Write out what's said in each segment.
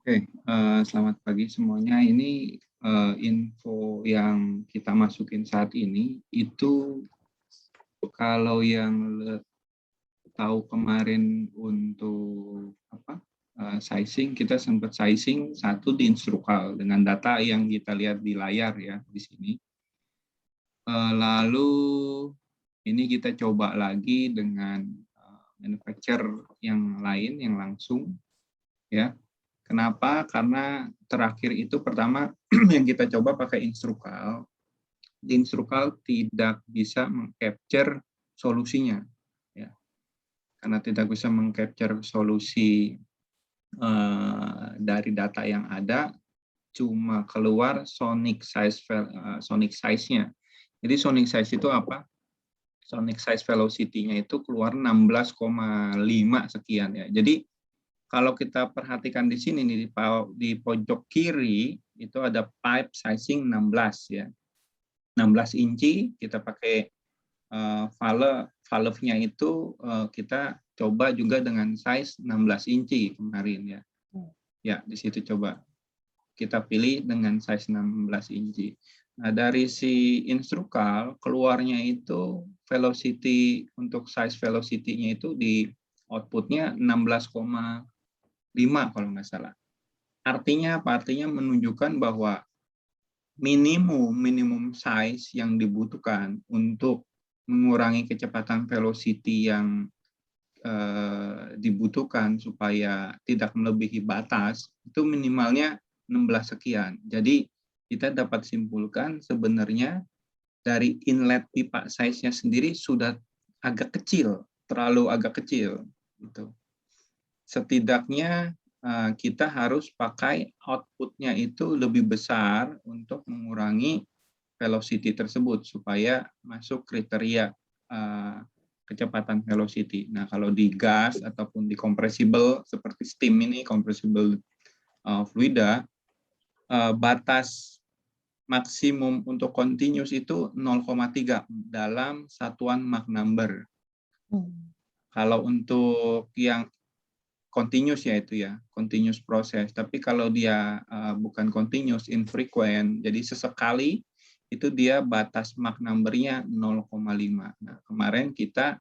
Oke, selamat pagi semuanya. Ini info yang kita masukin saat ini itu kalau yang tahu kemarin untuk apa sizing, kita sempat sizing satu di Instrukal dengan data yang kita lihat di layar ya di sini. Lalu ini kita coba lagi dengan manufacturer yang lain yang langsung ya. Kenapa? Karena terakhir itu pertama yang kita coba pakai Instrukal. Di Instrukal tidak bisa mengcapture solusinya, ya. Karena tidak bisa mengcapture solusi dari data yang ada, cuma keluar sonic size-nya. Jadi sonic size itu apa? Sonic size velocity-nya itu keluar 16,5 sekian ya. Jadi kalau kita perhatikan di sini nih di pojok kiri itu ada pipe sizing 16 ya. 16 inci kita pakai valve-nya itu kita coba juga dengan size 16 inci kemarin ya. Ya, di situ coba kita pilih dengan size 16 inci. Nah, dari si Instrukal keluarnya itu velocity untuk size velocity-nya itu di outputnya 16,5 kalau nggak salah. Artinya apa? Artinya menunjukkan bahwa minimum size yang dibutuhkan untuk mengurangi kecepatan velocity yang dibutuhkan supaya tidak melebihi batas, itu minimalnya 16 sekian. Jadi kita dapat simpulkan sebenarnya dari inlet pipa size-nya sendiri sudah agak kecil, terlalu agak kecil. Gitu. Setidaknya kita harus pakai output-nya itu lebih besar untuk mengurangi velocity tersebut supaya masuk kriteria kecepatan velocity. Nah, kalau di gas ataupun di compressible seperti steam ini, compressible fluida, batas maksimum untuk continuous itu 0,3 dalam satuan Mach number. Kalau untuk yang continuous ya itu ya, continuous proses. Tapi kalau dia bukan continuous, infrequent, jadi sesekali itu dia batas Mach number-nya 0,5. Nah, kemarin kita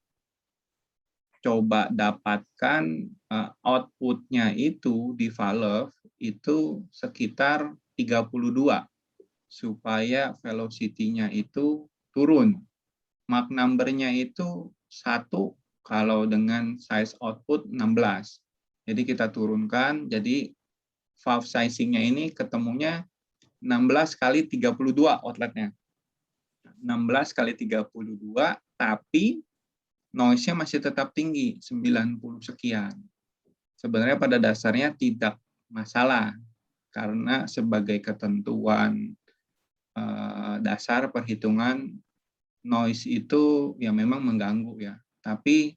coba dapatkan output-nya itu di valve itu sekitar 32 supaya velocity-nya itu turun. Mach number-nya itu 1 kalau dengan size output 16. Jadi kita turunkan, jadi valve sizing-nya ini ketemunya 16 kali 32 outletnya. 16 kali 32, tapi noise-nya masih tetap tinggi, 90 sekian. Sebenarnya pada dasarnya tidak masalah, karena sebagai ketentuan dasar perhitungan noise itu ya memang mengganggu ya, tapi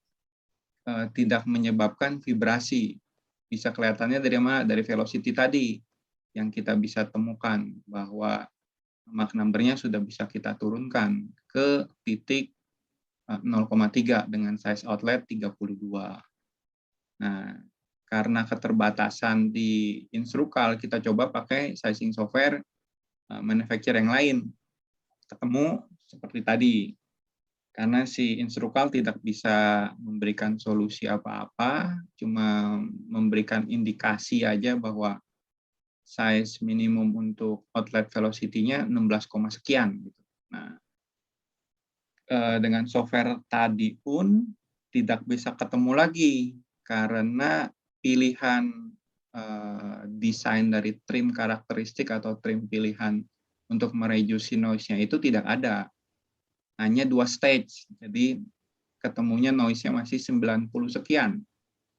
tidak menyebabkan vibrasi. Bisa kelihatannya dari mana? Dari velocity tadi yang kita bisa temukan bahwa Mach number-nya sudah bisa kita turunkan ke titik 0,3 dengan size outlet 32. Nah, karena keterbatasan di Instrukal, kita coba pakai sizing software manufacturer yang lain. Ketemu seperti tadi. Karena si Instrukal tidak bisa memberikan solusi apa-apa, cuma memberikan indikasi aja bahwa size minimum untuk outlet velocity-nya 16, sekian. Nah, dengan software tadi pun tidak bisa ketemu lagi karena pilihan desain dari trim karakteristik atau trim pilihan untuk mereduce noise-nya itu tidak ada. Hanya 2 stage. Jadi ketemunya noise-nya masih 90 sekian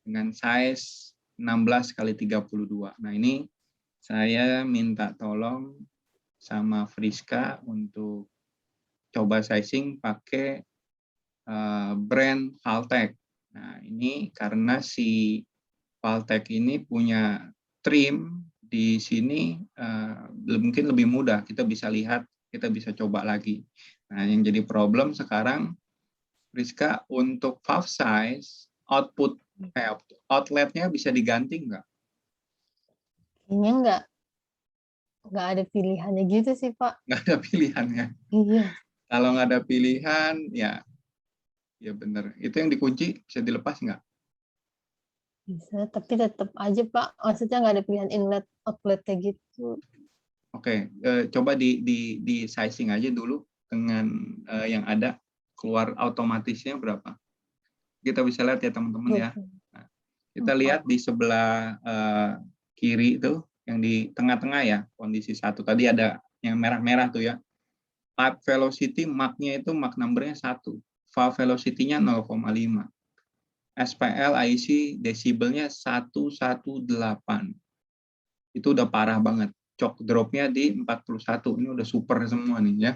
dengan size 16 kali 32. Nah, ini saya minta tolong sama Friska untuk coba sizing pakai brand Valtech. Nah, ini karena si Valtech ini punya trim di sini mungkin lebih mudah. Kita bisa lihat, kita bisa coba lagi. Nah, yang jadi problem sekarang, Rizka, untuk valve size, outletnya bisa diganti nggak? Kayaknya nggak ada pilihannya gitu sih, Pak. Nggak ada pilihannya. Iya, Kalau nggak ada pilihan, ya bener. Itu yang dikunci bisa dilepas nggak? bisa. Tapi tetap aja, Pak. Maksudnya nggak ada pilihan inlet outletnya gitu. Oke, coba di sizing aja dulu dengan yang ada, keluar otomatisnya berapa. Kita bisa lihat ya teman-teman ya. Nah, kita 24. lihat di sebelah kiri itu, yang di tengah-tengah ya, kondisi satu. Tadi ada yang merah-merah tuh ya. Pipe velocity Mach-nya itu Mach number-nya 1. Valve velocity-nya 0,5. SPL IC desibelnya 118. Itu udah parah banget. Shock drop-nya di 41. Ini udah super semua nih ya.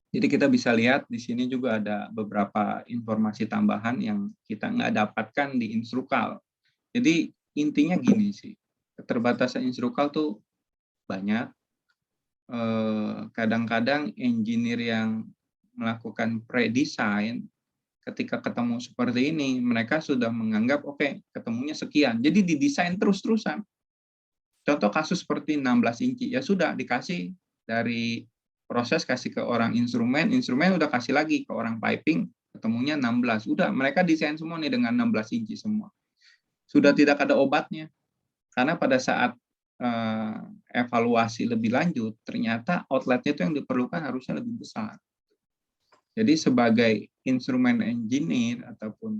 Jadi kita bisa lihat di sini juga ada beberapa informasi tambahan yang kita nggak dapatkan di instrukal. Jadi intinya gini sih, keterbatasan instrukal tuh banyak. Kadang-kadang engineer yang melakukan pre-design, ketika ketemu seperti ini, mereka sudah menganggap oke, ketemunya sekian. Jadi didesain terus-terusan. Contoh kasus seperti 16 inci, ya sudah dikasih dari proses kasih ke orang instrumen udah kasih lagi ke orang piping, ketemunya 16. Udah, mereka desain semua nih dengan 16 inci semua. Sudah tidak ada obatnya. Karena pada saat evaluasi lebih lanjut, ternyata outletnya itu yang diperlukan harusnya lebih besar. Jadi sebagai instrumen engineer ataupun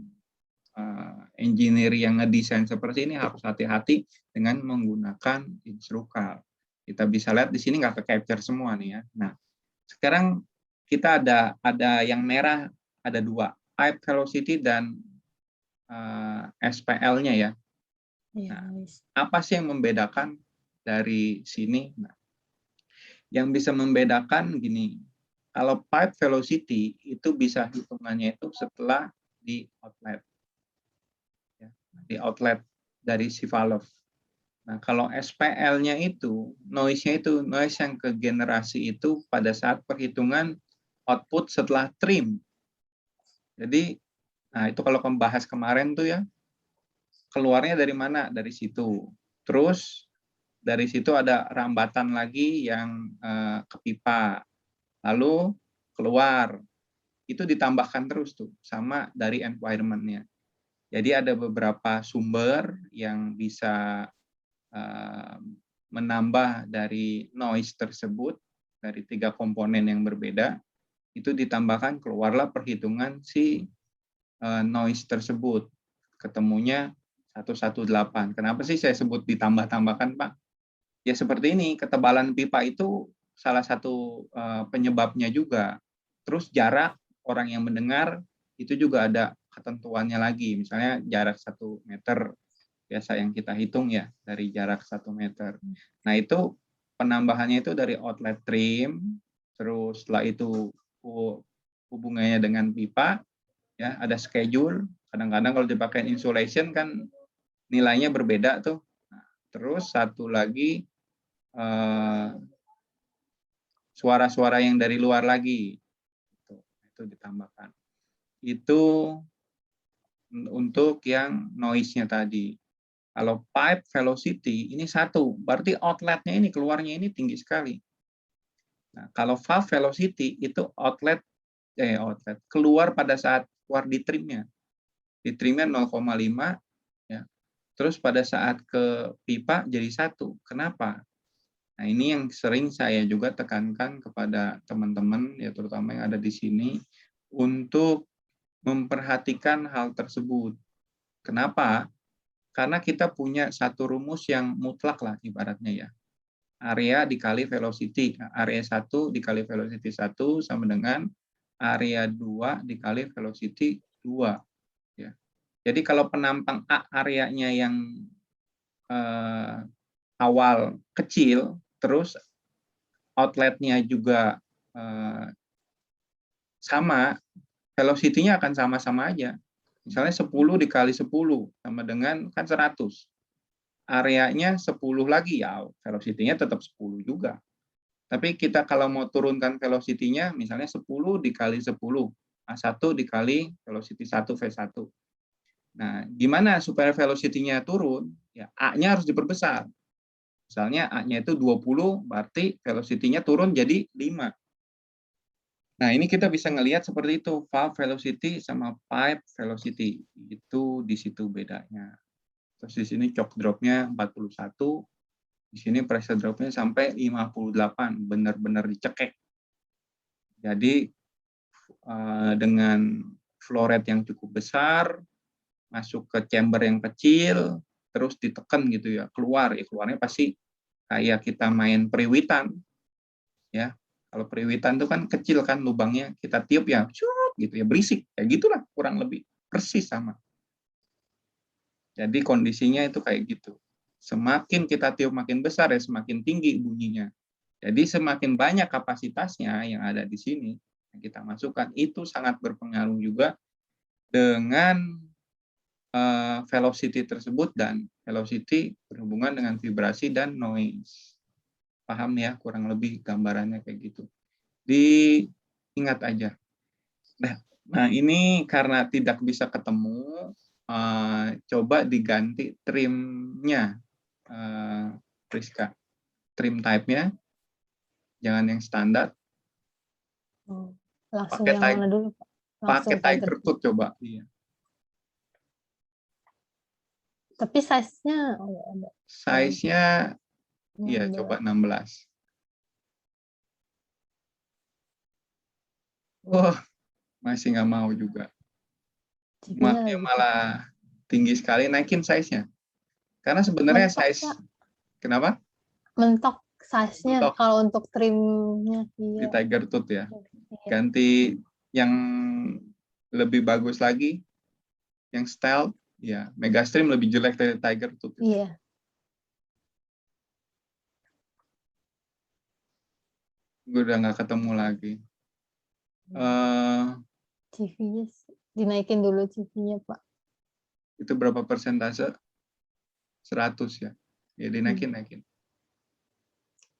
engineer yang ngedesain seperti ini harus hati-hati dengan menggunakan instrukal. Kita bisa lihat di sini nggak ke-capture semua nih ya. Nah, sekarang kita ada yang merah, ada 2, pipe velocity dan SPL-nya ya. Iya, Nah, nice. apa sih yang membedakan dari sini? Nah, yang bisa membedakan gini, kalau pipe velocity itu bisa hitungannya itu setelah di outlet. Ya, di outlet dari si valve. Nah, kalau SPL-nya itu, noise-nya itu, noise yang ke generasi itu pada saat perhitungan output setelah trim. Jadi, nah itu kalau membahas kemarin tuh ya, keluarnya dari mana? Dari situ. Terus, dari situ ada rambatan lagi yang ke pipa. Lalu keluar. Itu ditambahkan terus tuh, sama dari environment-nya. Jadi ada beberapa sumber yang bisa menambah dari noise tersebut, dari 3 komponen yang berbeda, itu ditambahkan keluarlah perhitungan si noise tersebut. Ketemunya 118. Kenapa sih saya sebut ditambah-tambahkan, Pak? Ya seperti ini, ketebalan pipa itu salah satu penyebabnya juga. Terus jarak orang yang mendengar itu juga ada ketentuannya lagi. Misalnya jarak 1 meter biasa yang kita hitung ya dari jarak 1 meter. Nah itu penambahannya itu dari outlet trim, terus setelah itu hubungannya dengan pipa, ya ada schedule. Kadang-kadang kalau dipakai insulation kan nilainya berbeda tuh. Nah, terus satu lagi suara-suara yang dari luar lagi, itu ditambahkan. Itu untuk yang noise-nya tadi. Kalau pipe velocity ini 1, berarti outlet-nya ini keluarnya ini tinggi sekali. Nah, kalau valve velocity itu outlet keluar pada saat keluar di trimnya. Di trimnya 0,5 ya. Terus pada saat ke pipa jadi 1. Kenapa? Nah, ini yang sering saya juga tekankan kepada teman-teman ya terutama yang ada di sini untuk memperhatikan hal tersebut. Kenapa? Karena kita punya satu rumus yang mutlak lah ibaratnya ya. Area dikali velocity. Area 1 dikali velocity 1 sama dengan area 2 dikali velocity 2. Ya. Jadi kalau penampang A areanya yang awal kecil, terus outletnya juga sama, velocity-nya akan sama-sama aja. Misalnya 10 dikali 10 sama dengan kan 100. Areanya 10 lagi, ya velocity-nya tetap 10 juga. Tapi kita kalau mau turunkan velocity-nya, misalnya 10 dikali 10, A1 dikali velocity 1 V1. Nah, gimana supaya velocity-nya turun? Ya, A-nya harus diperbesar. Misalnya A-nya itu 20, berarti velocity-nya turun jadi 5. Nah, ini kita bisa ngelihat seperti itu, valve velocity sama pipe velocity. Itu di situ bedanya. Terus di sini choke drop-nya 41, di sini pressure drop-nya sampai 58, benar-benar dicekek. Jadi dengan flow rate yang cukup besar, masuk ke chamber yang kecil, terus ditekan gitu ya, keluarnya pasti kayak kita main periwitan, ya. Kalau periwitan itu kan kecil kan lubangnya, kita tiup ya, gitu ya, berisik, kayak gitulah kurang lebih, persis sama. Jadi kondisinya itu kayak gitu. Semakin kita tiup makin besar ya semakin tinggi bunyinya. Jadi semakin banyak kapasitasnya yang ada di sini yang kita masukkan, itu sangat berpengaruh juga dengan velocity tersebut, dan velocity berhubungan dengan vibrasi dan noise. Paham ya kurang lebih gambarannya kayak gitu. Diingat aja. Nah, ini karena tidak bisa ketemu, coba diganti trimnya, Priska. Trim type-nya, jangan yang standar. Langsung Pakai yang mana dulu, Pak? pakai Langsung Tiger Tooth coba. Iya. Tapi size-nya ada. Size-nya, iya 16. coba 16. Wah, masih nggak mau juga. CV-nya Maknya lagi malah tinggi sekali, naikin size-nya. Karena sebenarnya mentok, size, Pak. kenapa? Mentok size-nya Mentok kalau untuk trimnya. di Iya. Tiger Tooth ya. Iya. Ganti yang lebih bagus lagi, yang style, ya Megastream lebih jelek dari Tiger Tooth. Iya. Gue udah nggak ketemu lagi. CV-nya dinaikin dulu CV-nya, Pak. Itu berapa persentase? 100 ya. Ya dinaikin.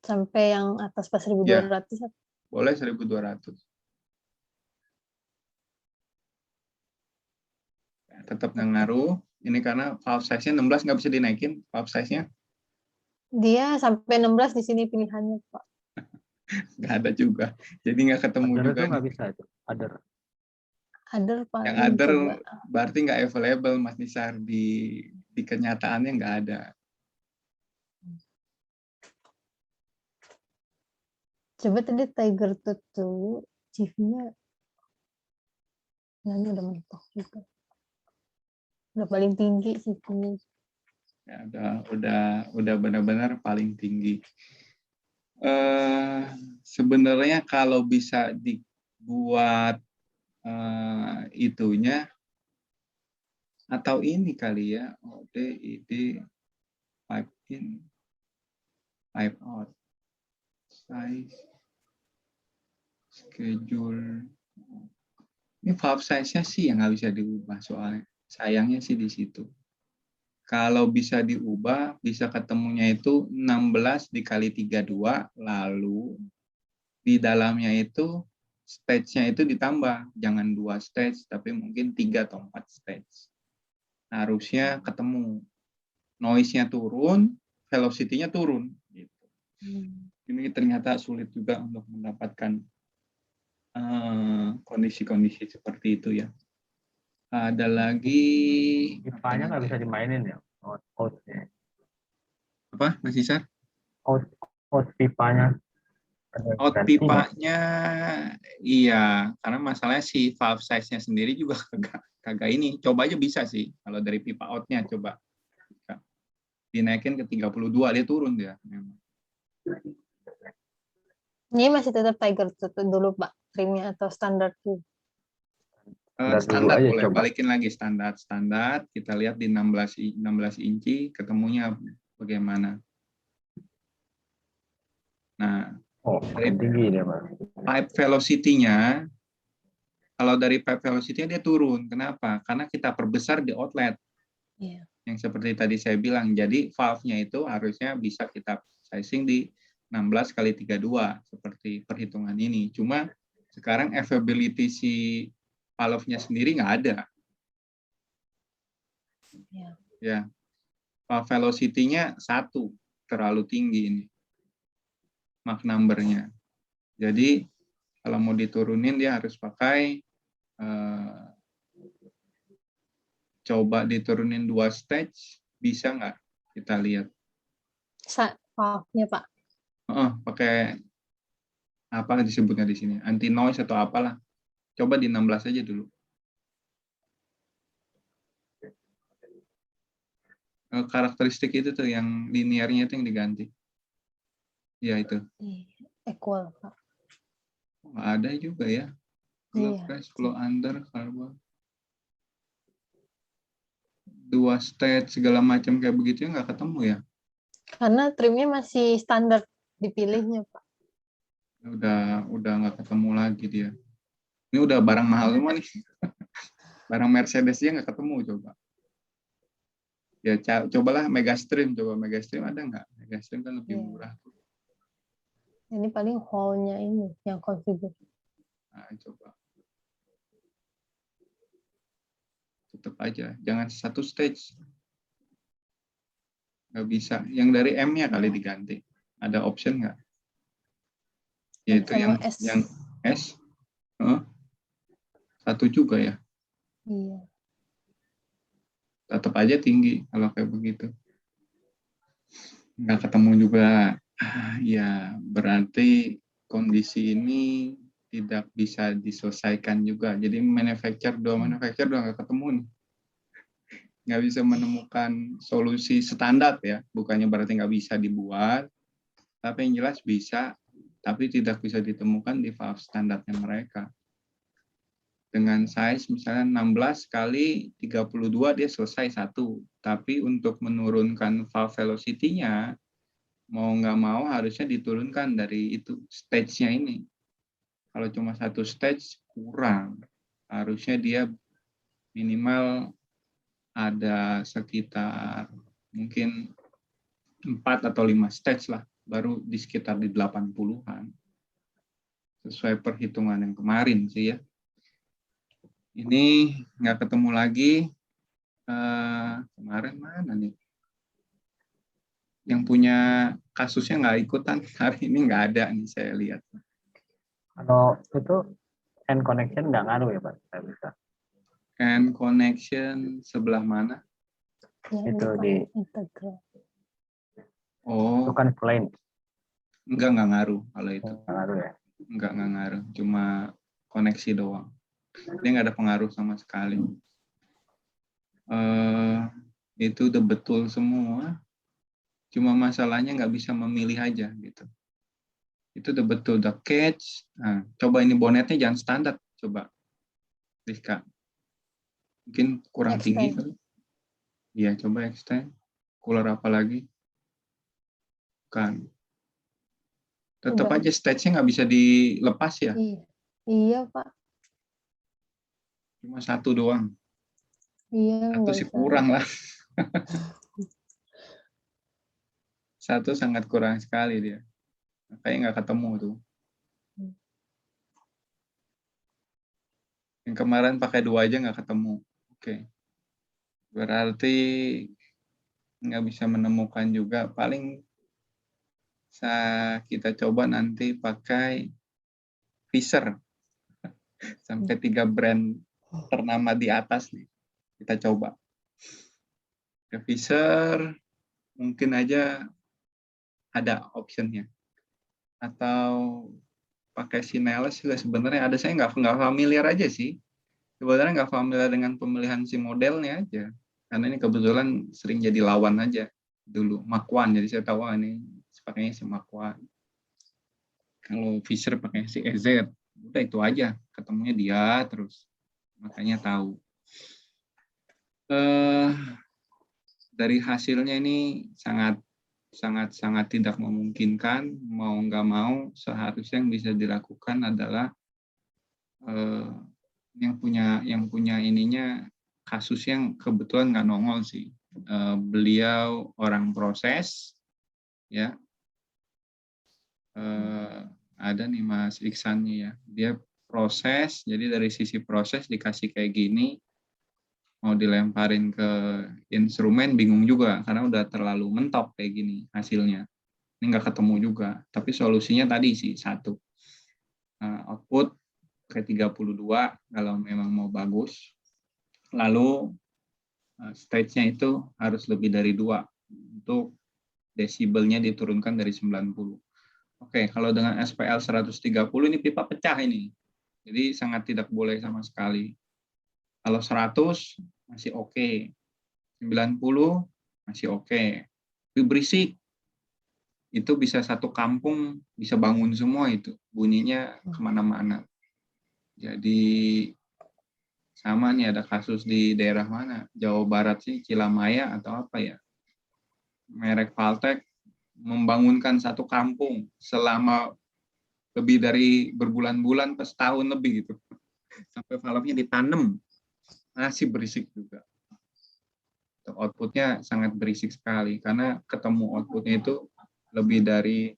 Sampai yang atas pas 1.200. Ya, boleh 1.200. Ya, tetap nggak ngaruh. Ini karena valve size-nya 16 nggak bisa dinaikin valve size-nya. Dia sampai 16 di sini pilihannya, Pak. Nggak ada juga. Jadi nggak ketemu Other juga itu nih. nggak bisa itu. Other. Other Yang paling other coba. berarti nggak available, Mas Nisar. Di kenyataannya nggak ada. Coba tadi Tiger Tooth tuh CV-nya ini udah mentok juga. Udah paling tinggi CV-nya. Ya, udah benar-benar paling tinggi. Sebenarnya kalau bisa dibuat itunya, atau ini kali ya, ODID, pipe in, pipe out, size, schedule. Ini valve size-nya sih yang nggak bisa diubah soalnya. Sayangnya sih di situ. Kalau bisa diubah, bisa ketemunya itu 16 dikali 32, lalu di dalamnya itu stage-nya itu ditambah. Jangan 2 stage, tapi mungkin 3 atau 4 stage. Harusnya ketemu. Noise-nya turun, velocity-nya turun. Gitu. Ini ternyata sulit juga untuk mendapatkan kondisi-kondisi seperti itu ya. Ada lagi. Pipanya nggak bisa dimainin ya. Outnya. Apa, Mas Isar? Out pipanya. Out pipanya, iya. Karena masalahnya si valve size-nya sendiri juga kagak ini. Coba aja bisa sih. Kalau dari pipa out-nya coba. Dinaikin ke 32, dia turun dia. Ini masih tetap Tiger Tooth dulu, Pak. Trimnya atau standar tuh. Standar aja, boleh, coba. balikin lagi standar. Kita lihat di 16 inci ketemunya bagaimana. Nah, dari tinggi dia, Mas. pipe velocity-nya, kalau dari pipe velocity-nya dia turun. Kenapa? Karena kita perbesar di outlet. Iya. Yang seperti tadi saya bilang, jadi valve-nya itu harusnya bisa kita sizing di 16 kali 32 seperti perhitungan ini. Cuma sekarang availability si valve-nya sendiri nggak ada. Ya, velocity-nya 1, terlalu tinggi ini Mach number-nya. Jadi kalau mau diturunin dia harus pakai coba diturunin 2 stage, bisa nggak? Kita lihat. Valve-nya Pak. Pakai apa disebutnya di sini? Anti noise atau apalah. Coba di 16 aja dulu. Karakteristik itu tuh yang linearnya itu yang diganti. Ya itu. Equal Pak. Ada juga ya. Flow Iya. press, flow under, carbon. 2 stage segala macam kayak begitu ya nggak ketemu ya. Karena trimnya masih standar dipilihnya Pak. Udah nggak ketemu lagi dia. Ini udah barang mahal semua nih. Barang Mercedes dia nggak ketemu coba. Ya cobalah Megastream, coba Megastream ada nggak? Megastream kan lebih murah. Ini paling hall-nya ini yang konfigur. Nah, coba. Tetap aja, jangan satu stage. Nggak bisa. Yang dari M-nya kali diganti. Ada option nggak? Yaitu yang S. Satu juga ya. Iya. Tetap aja tinggi kalau kayak begitu. Nggak ketemu juga. Ya, berarti kondisi ini tidak bisa diselesaikan juga. Jadi dua manufacturer udah nggak ketemu nih. Nggak bisa menemukan solusi standar ya. Bukannya berarti nggak bisa dibuat, tapi yang jelas bisa, tapi tidak bisa ditemukan di valve standarnya mereka. Dengan size misalnya 16 kali 32 dia selesai satu. Tapi untuk menurunkan valve velocity-nya, mau nggak mau harusnya diturunkan dari itu stage-nya ini. Kalau cuma satu stage kurang. Harusnya dia minimal ada sekitar mungkin 4 atau 5 stage lah. Baru di sekitar di 80-an. Sesuai perhitungan yang kemarin sih ya. Ini nggak ketemu lagi. Kemarin mana nih? Yang punya kasusnya nggak ikutan. Hari ini nggak ada nih saya lihat. Kalau itu end connection nggak ngaruh ya Pak? Nggak bisa. End connection sebelah mana? Itu di integral. itu Oh, kan plain. nggak ngaruh kalau itu. Nggak ngaruh ya. Nggak ngaruh. Cuma koneksi doang. Dia nggak ada pengaruh sama sekali. Itu udah betul semua. Cuma masalahnya nggak bisa memilih aja gitu. Itu udah betul, udah catch. Nah, coba ini bonetnya jangan standar. Coba, Rizka. Mungkin kurang tinggi kali. Iya, coba extend. Cooler apa lagi? Bukan. Tetap aja stage-nya nggak bisa dilepas ya. Iya Pak. Cuma satu doang. Iya. Satu sih kurang lah. Satu sangat kurang sekali dia. Kayaknya nggak ketemu tuh. Yang kemarin pakai 2 aja nggak ketemu. Oke. Berarti nggak bisa menemukan juga. Paling kita coba nanti pakai Fisher. Sampai 3 brand ternama di atas nih. Kita coba. Ke Fisher mungkin aja ada optionnya. Atau pakai Synelis juga sebenarnya ada, saya nggak familiar aja sih. Sebenarnya nggak familiar dengan pemilihan si modelnya aja. Karena ini kebetulan sering jadi lawan aja dulu. Mach 1, jadi saya tahu ini pakainya si Mach 1. Kalau Fisher pakai si EZ, udah itu aja. Ketemunya dia terus. Makanya tahu. Dari hasilnya ini sangat tidak memungkinkan. Mau nggak mau, seharusnya yang bisa dilakukan adalah yang punya ininya kasus yang kebetulan nggak nongol sih. Beliau orang proses, ya. Ada nih Mas Iksannya ya. Dia proses, jadi dari sisi proses dikasih kayak gini. mau dilemparin ke instrumen bingung juga karena udah terlalu mentok kayak gini hasilnya. Ini nggak ketemu juga. Tapi solusinya tadi sih satu, output ke 32 kalau memang mau bagus. Lalu stage-nya itu harus lebih dari 2 untuk desibelnya diturunkan dari 90. Oke, kalau dengan SPL 130 ini pipa pecah ini. Jadi sangat tidak boleh sama sekali. Kalau 100 masih oke. 90 masih oke. Tapi berisik. Itu bisa satu kampung bisa bangun semua itu. Bunyinya kemana-mana. Jadi sama nih ada kasus di daerah mana? Jawa Barat sih, Cilamaya atau apa ya? Merek Valtek membangunkan satu kampung selama lebih dari berbulan-bulan, setahun lebih gitu. Sampai valve-nya ditanam, masih berisik juga. Outputnya sangat berisik sekali, karena ketemu outputnya itu lebih dari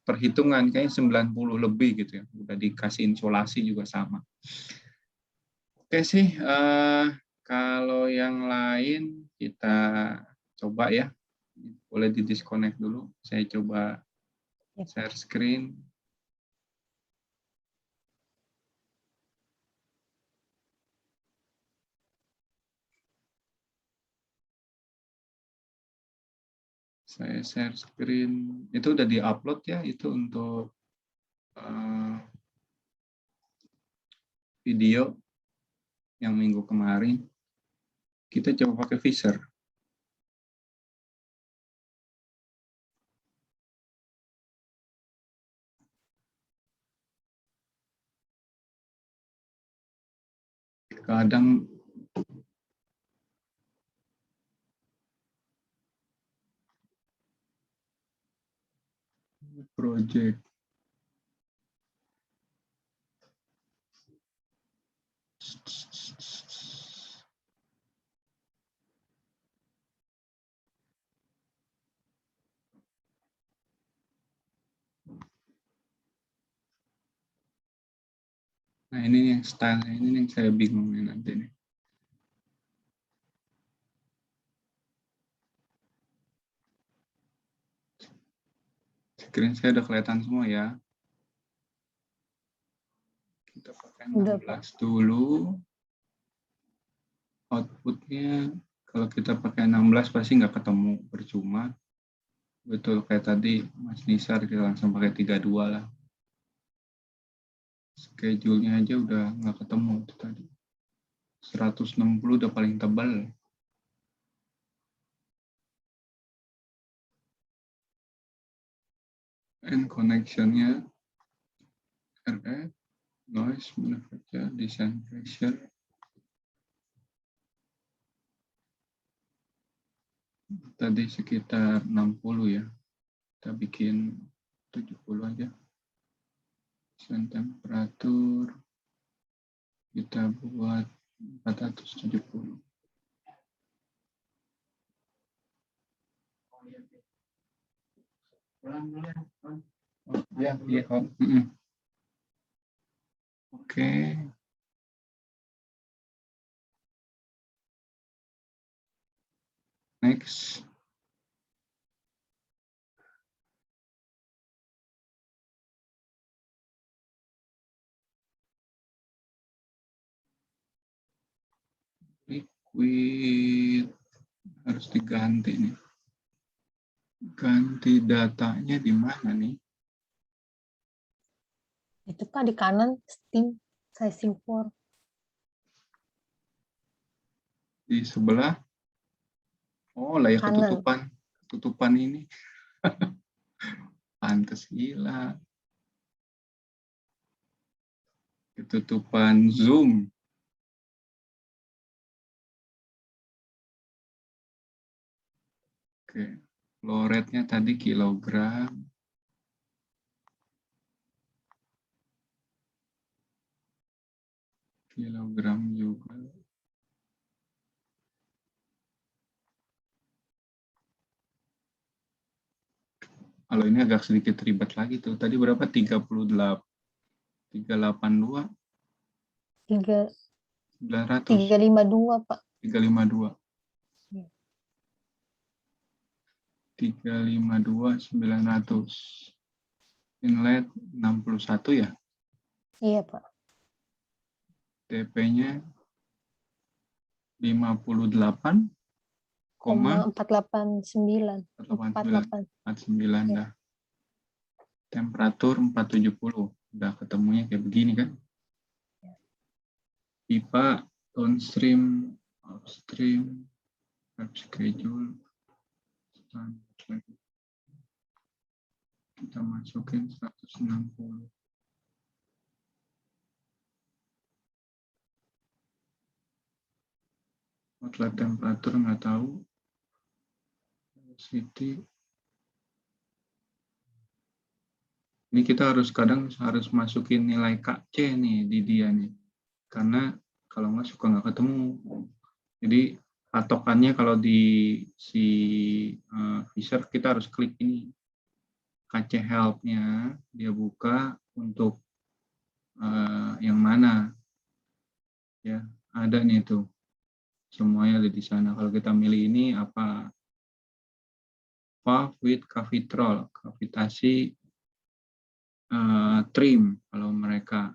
perhitungan kayaknya 90 lebih gitu ya. Udah dikasih insulasi juga sama. Oke sih, kalau yang lain kita coba ya. Boleh di-disconnect dulu. Saya coba share screen. Saya share screen. Itu udah di-upload ya, itu untuk video yang minggu kemarin. Kita coba pakai Fisher. Kadang project nah ini yang style ini yang saya bingung nih nanti nih. Screen saya udah kelihatan semua ya. Kita pakai 16 dulu. Outputnya kalau kita pakai 16 pasti nggak ketemu, percuma. Betul kayak tadi Mas Nisar, kita langsung pakai 32 lah. Schedule-nya aja udah nggak ketemu itu tadi. 160 udah paling tebal. And connection-nya RF, noise, manufacture, design pressure. Tadi sekitar 60 ya. Kita bikin 70 aja. Desain temperatur kita buat 470. Oh, ya, ya. Oh. Oke. Next. Liquid harus diganti nih. Ganti datanya di mana nih? Itu Pak di kanan steam sizing for. Di sebelah. Oh, layak Kanan. ketutupan ini. Pantes gila. Ketutupan Zoom. Oke. Flow rate-nya tadi kilogram. Kilogram juga. Kalau ini agak sedikit ribet lagi tuh. Tadi berapa? 38, 382, 900, 352 Pak. 352. Ya. 352, 900. Inlet 61 ya. Iya Pak. TP-nya 58, 489. 49 Ya. dah. Temperatur 470. Udah ketemunya kayak begini kan. Pipa downstream, upstream, web schedule, kita masukin 160. Outlet temperatur nggak tahu. City. Ini kita harus harus masukin nilai KC nih di dia nih. Karena kalau nggak suka nggak ketemu. Jadi patokannya kalau di si Fisher kita harus klik ini KC help-nya, dia buka untuk yang mana ya, ada nih tuh semuanya ada di sana. Kalau kita milih ini apa, valve with cavitrol, kavitasi trim, kalau mereka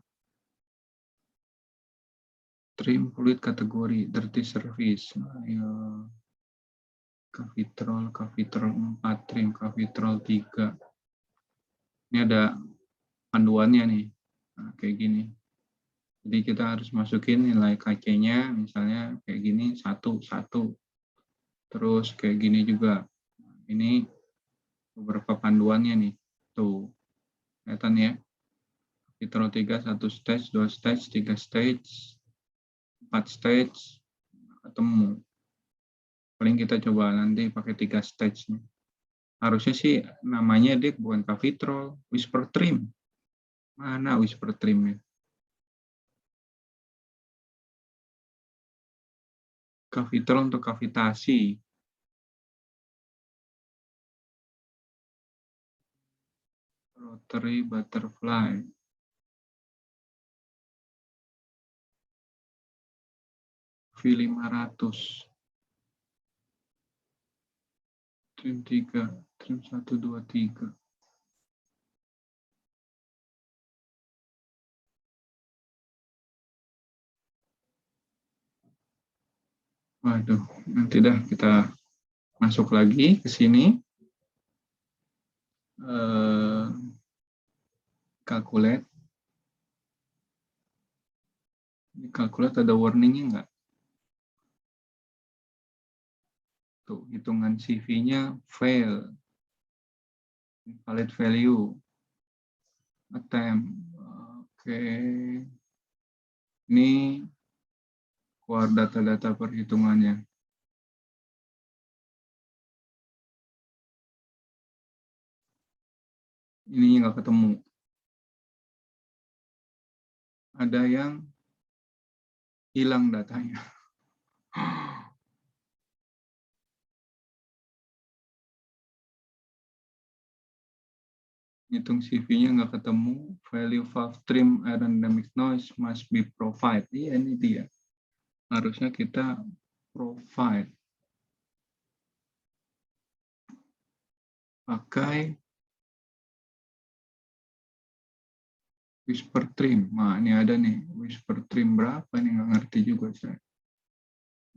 trim fluid kategori dirty service, cavitrol 4, trim cavitrol 3. Ini ada panduannya nih, nah, kayak gini. Jadi kita harus masukin nilai KC-nya, misalnya kayak gini 1. Terus kayak gini juga. Ini beberapa panduannya nih. Tuh. Kelihatan ya. Cavitrol 3, 1 stage, 2 stage, 3 stage, 4 stage, ketemu. Paling kita coba nanti pakai 3 stage nih. Harusnya sih namanya dia bukan cavitrol, whisper trim. Mana whisper trimnya? Cavitrol untuk kavitasi. Rotary butterfly. V500. Trim 3, trim 1, 2, 3. Waduh, nanti dah kita masuk lagi ke sini. Calculate. Di calculate ada warningnya nggak? Tuh, hitungan CV-nya fail. Invalid value. Attempt. Oke. Ini keluar data-data perhitungannya. Ini nggak ketemu. Ada yang hilang datanya. Hitung CV-nya nggak ketemu. Value valve trim aerodynamic noise must be provide. Iya, ini dia. Harusnya kita provide. Pakai whisper trim. Nah, ini ada nih. Whisper trim berapa? Ini nggak ngerti juga saya.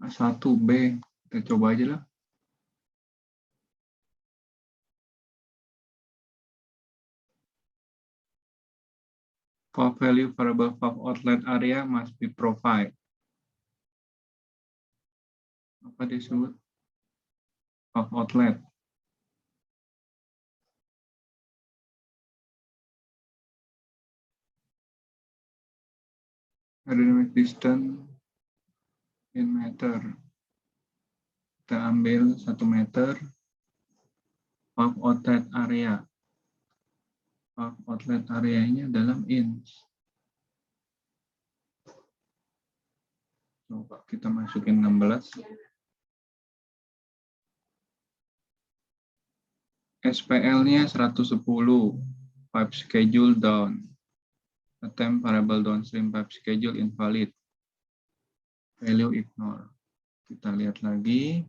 A1B. Kita coba aja lah. Valve value variable valve outlet area must be provide. Apa disebut? Valve outlet. Aerodynamic distance in meter. Kita ambil 1 meter. Valve outlet area. Valve outlet area-nya dalam inch. Coba kita masukin 16. SPL-nya 110, pipe schedule down, attempt variable downstream pipe schedule invalid, value ignore. Kita lihat lagi,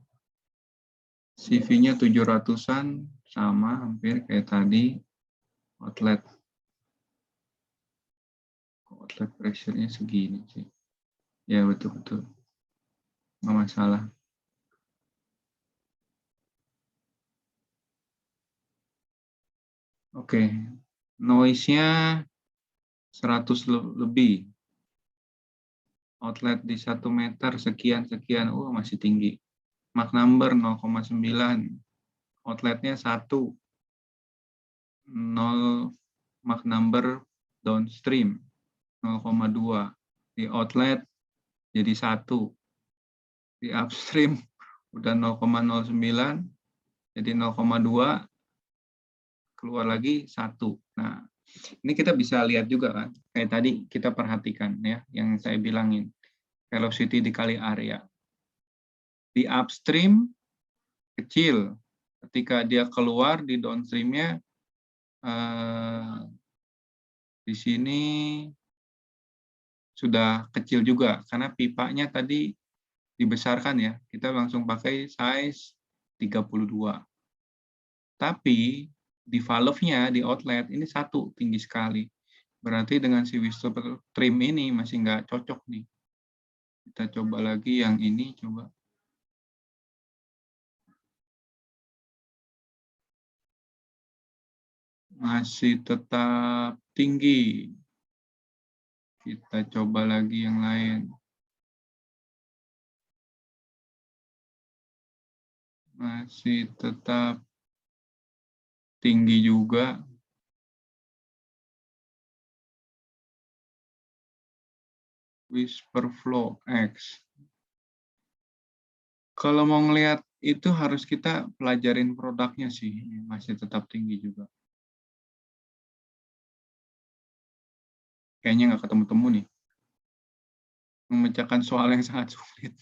CV-nya 700-an, sama hampir kayak tadi, outlet pressure-nya segini sih. Ya betul-betul, nggak masalah. Oke, noise-nya 100 lebih. Outlet di 1 meter sekian-sekian, masih tinggi. Mach number 0,9. Outletnya 1. 0 Mach number downstream 0,2. Di outlet jadi 1. Di upstream udah 0,09, jadi 0,2, keluar lagi 1. Nah, ini kita bisa lihat juga kan, kayak tadi kita perhatikan ya, yang saya bilangin, velocity dikali area. Di upstream kecil, ketika dia keluar di downstreamnya, di sini sudah kecil juga, karena pipanya tadi dibesarkan ya, kita langsung pakai size 32. Tapi di valve-nya, di outlet, ini 1, tinggi sekali. Berarti dengan si whisper trim ini masih nggak cocok nih. Kita coba lagi yang ini, coba. Masih tetap tinggi. Kita coba lagi yang lain. Masih tetap tinggi juga. Whisper Flow X. Kalau mau ngelihat itu harus kita pelajarin produknya sih, masih tetap tinggi juga. Kayaknya nggak ketemu-temu nih. Memecahkan soal yang sangat sulit.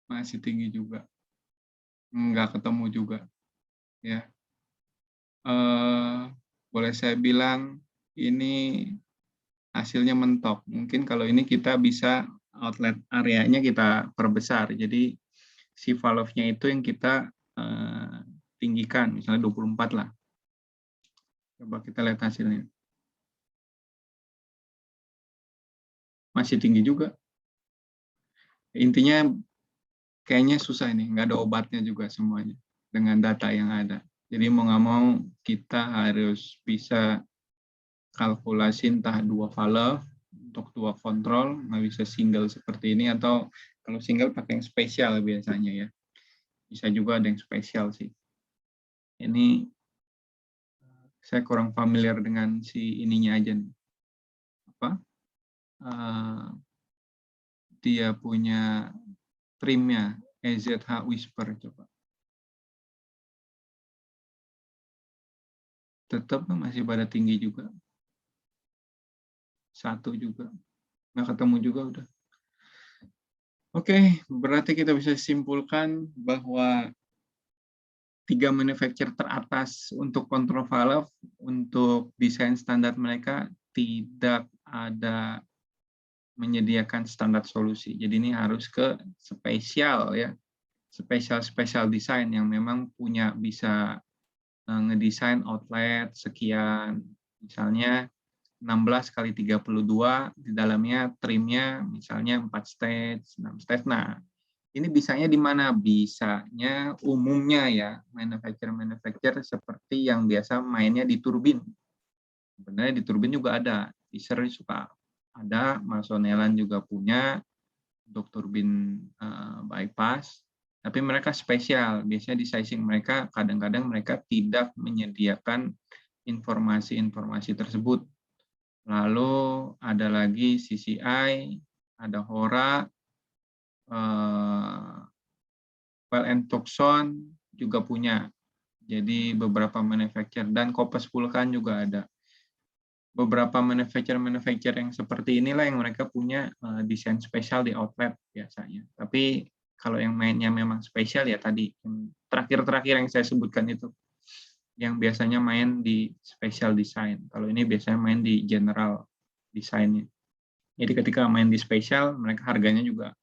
Masih tinggi juga. Nggak ketemu juga. Ya. Boleh saya bilang ini hasilnya mentok. Mungkin kalau ini kita bisa outlet areanya kita perbesar. Jadi si valve-nya itu yang kita tinggikan, misalnya 24 lah. Coba kita lihat hasilnya. Masih tinggi juga. Intinya kayaknya susah ini, nggak ada obatnya juga semuanya dengan data yang ada. Jadi mau nggak mau kita harus bisa kalkulasi entah 2 valve untuk 2 kontrol, nggak bisa single seperti ini, atau kalau single pakai yang spesial biasanya ya. Bisa juga ada yang spesial sih. Ini saya kurang familiar dengan si ininya aja nih. Apa? Dia punya trimnya, EZH Whisper, coba. Tetap masih pada tinggi juga. 1 juga. Nggak ketemu juga udah. Oke, berarti kita bisa simpulkan bahwa 3 manufacturer teratas untuk kontrol valve, untuk desain standar mereka tidak ada menyediakan standar solusi. Jadi ini harus ke spesial ya, spesial desain yang memang punya bisa ngedesain outlet sekian, misalnya 16 kali 32, di dalamnya trimnya misalnya 4 stage, 6 stage. Nah, ini bisanya di mana? Bisanya umumnya ya, manufacturer seperti yang biasa mainnya di turbin. Sebenarnya di turbin juga ada, Fisher suka ada, Masonelan juga punya untuk turbin bypass, tapi mereka spesial. Biasanya di sizing mereka, kadang-kadang mereka tidak menyediakan informasi-informasi tersebut. Lalu ada lagi CCI, ada Hora, Well and Tucson juga punya. Jadi beberapa manufacturer, dan Kopes Vulkan juga ada. Beberapa manufacturer yang seperti inilah yang mereka punya desain spesial di outlet biasanya. Tapi Kalau yang mainnya memang spesial ya tadi terakhir-terakhir yang saya sebutkan itu, yang biasanya main di special design. Kalau ini biasanya main di general design-nya. Jadi ketika main di spesial, mereka harganya juga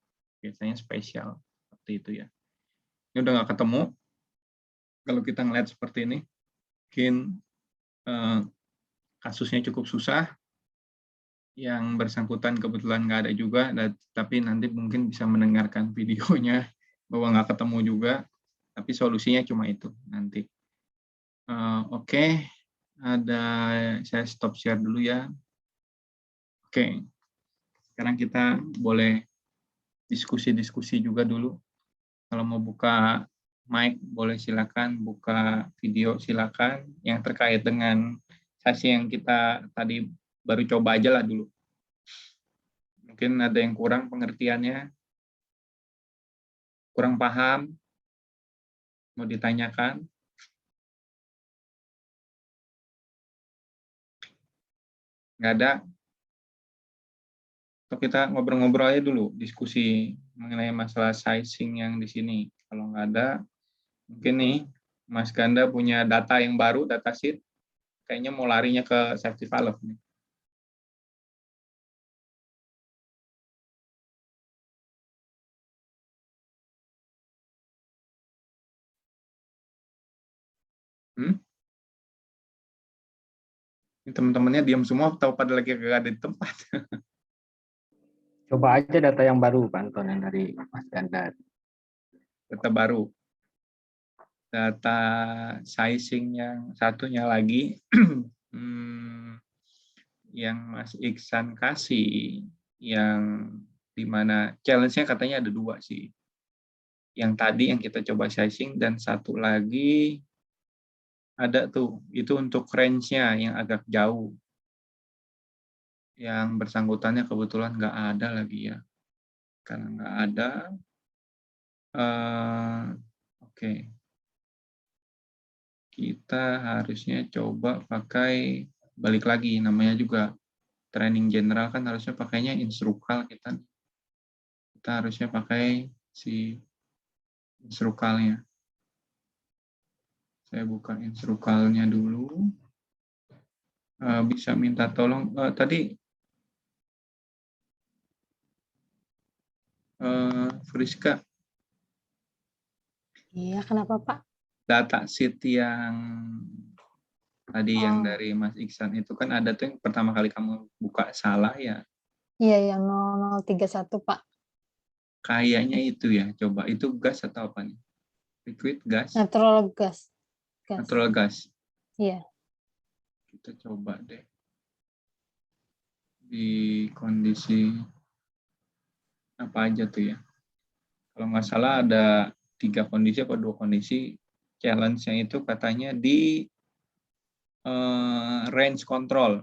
biasanya spesial seperti itu ya. Ini udah nggak ketemu. Kalau kita ngeliat seperti ini, mungkin kasusnya cukup susah. Yang bersangkutan kebetulan nggak ada juga, tapi nanti mungkin bisa mendengarkan videonya bahwa nggak ketemu juga, tapi solusinya cuma itu nanti. Oke, saya stop share dulu ya. Oke, sekarang kita boleh diskusi-diskusi juga dulu. Kalau mau buka mic boleh silakan, buka video silakan. Yang terkait dengan sesi yang kita tadi baru coba aja lah dulu. Mungkin ada yang kurang pengertiannya, kurang paham, mau ditanyakan. Nggak ada. Atau kita ngobrol-ngobrol aja dulu, diskusi mengenai masalah sizing yang di sini. Kalau nggak ada, mungkin nih Mas Ganda punya data yang baru, data sheet, kayaknya mau larinya ke safety valve nih. Teman-temannya diam semua, tahu pada lagi gak ada di tempat. Coba aja data yang baru, Pak Anton, yang dari Mas Ganda. Data baru. Data sizing yang satunya lagi, yang Mas Iksan kasih, yang dimana challenge-nya katanya ada 2 sih. Yang tadi yang kita coba sizing, dan satu lagi ada tuh, itu untuk range-nya yang agak jauh. Yang bersangkutannya kebetulan nggak ada lagi ya. Karena nggak ada, oke. Kita harusnya coba pakai, balik lagi, namanya juga training general kan harusnya pakainya instrukal kita. Kita harusnya pakai si instrukalnya. Saya buka instrukalnya dulu. Bisa minta tolong tadi Friska. Iya, kenapa Pak? Data sheet yang tadi yang dari Mas Iksan itu kan ada tuh yang pertama kali kamu buka salah ya. Iya, yang 0031 Pak. Kayaknya itu ya. Coba itu gas atau apa nih? Liquid gas? Natural gas. Natural gas. Iya. Kita coba deh. Di kondisi apa aja tuh ya. Kalau nggak salah ada 3 kondisi atau 2 kondisi. Challenge-nya itu katanya di range control.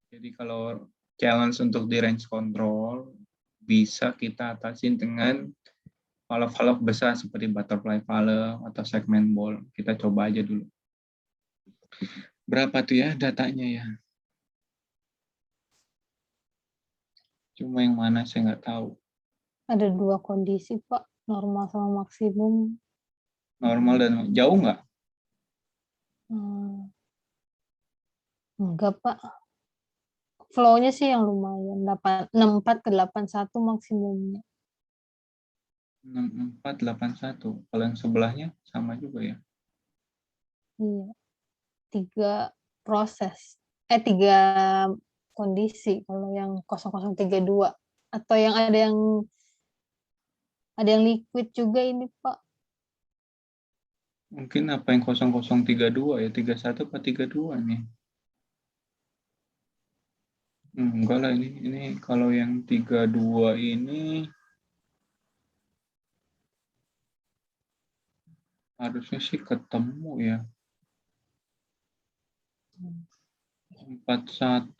Jadi kalau challenge untuk di range control bisa kita atasin dengan valve-valve besar seperti butterfly valve atau segment ball. Kita coba aja dulu. Berapa tuh ya datanya ya? Cuma yang mana saya nggak tahu. Ada 2 kondisi Pak, normal sama maksimum. Normal dan jauh nggak? Enggak Pak. Flow-nya sih yang lumayan, 64 ke 81 maksimumnya. 64, 81. Kalau yang sebelahnya sama juga ya? Iya. 3 proses. 3 kondisi kalau yang 0032. Atau yang ada yang liquid juga ini Pak. Mungkin apa yang 0032 ya? 31 apa 32 nih? Enggak lah ini kalau yang 32 ini harusnya sih ketemu ya. 41,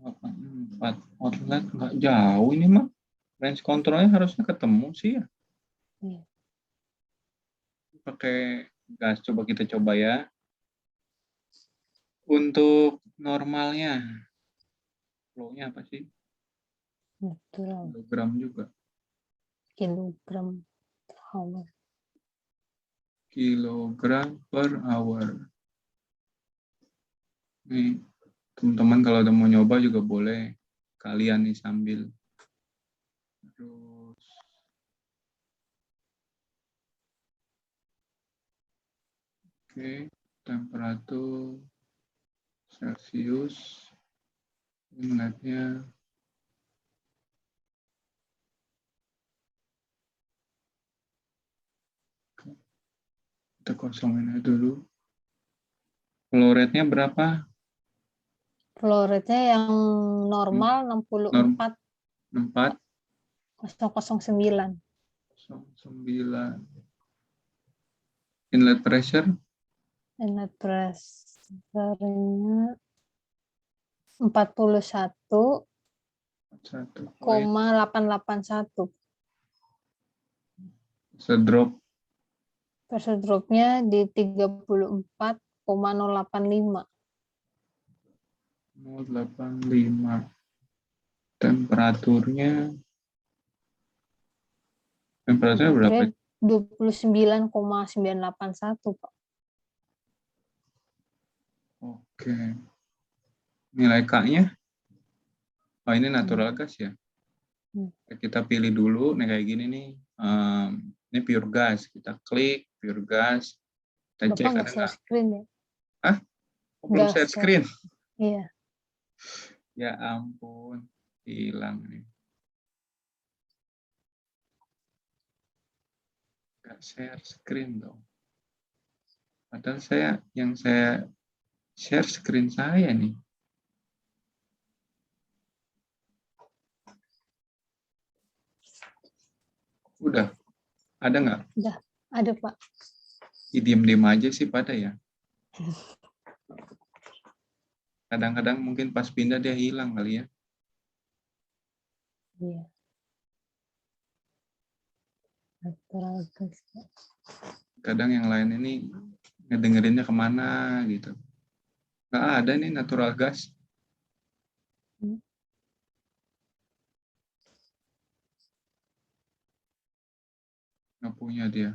84 outlet nggak jauh ini mah. Range controlnya harusnya ketemu sih ya. Iya. Pakai gas, coba kita coba ya. Untuk normalnya, flow-nya apa sih? Natural. kilogram juga. Kilogram hour. Kilogram per hour. Nih, teman-teman kalau ada mau nyoba juga boleh. Kalian nih sambil. Terus. Oke, temperatur Celsius. Inletnya. Kita kosongin aja dulu. Flow rate-nya berapa? Flow rate-nya yang normal 64,009. 4,09. Inlet pressure Inlet pressure-nya 41,881. 1. Pressure drop-nya di 34,085. 0,85. Temperaturnya berapa? 29,981, Pak. Oke. Nilai K-nya? Oh, ini natural gas ya. Kita pilih dulu, nih kayak gini nih. Ini pure gas. Kita klik pure gas. Kita Bapak cek nggak ada share nggak? screen ya? Oh, belum Nggak share share. screen. Iya. Ya ampun, hilang nih. Nggak share screen dong. Padahal yang saya share screen saya nih. Udah, ada nggak? Udah ada, Pak. Diem-diem aja sih pada ya. Kadang-kadang mungkin pas pindah dia hilang kali ya. Iya. Natural gas. Kadang yang lain ini ngedengerinnya kemana gitu. Nggak ada nih natural gas. Nggak punya dia.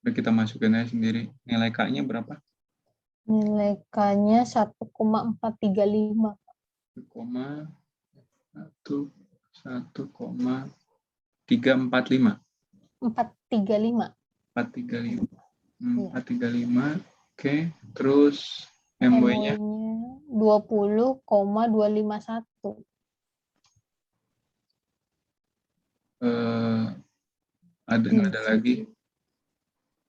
Udah kita masukin aja sendiri. Nilai K-nya berapa? Nilai K-nya 1,435. 1,345. 435. 435. Oke. Terus MW-nya? MW-nya 20,251. Nggak ada lagi.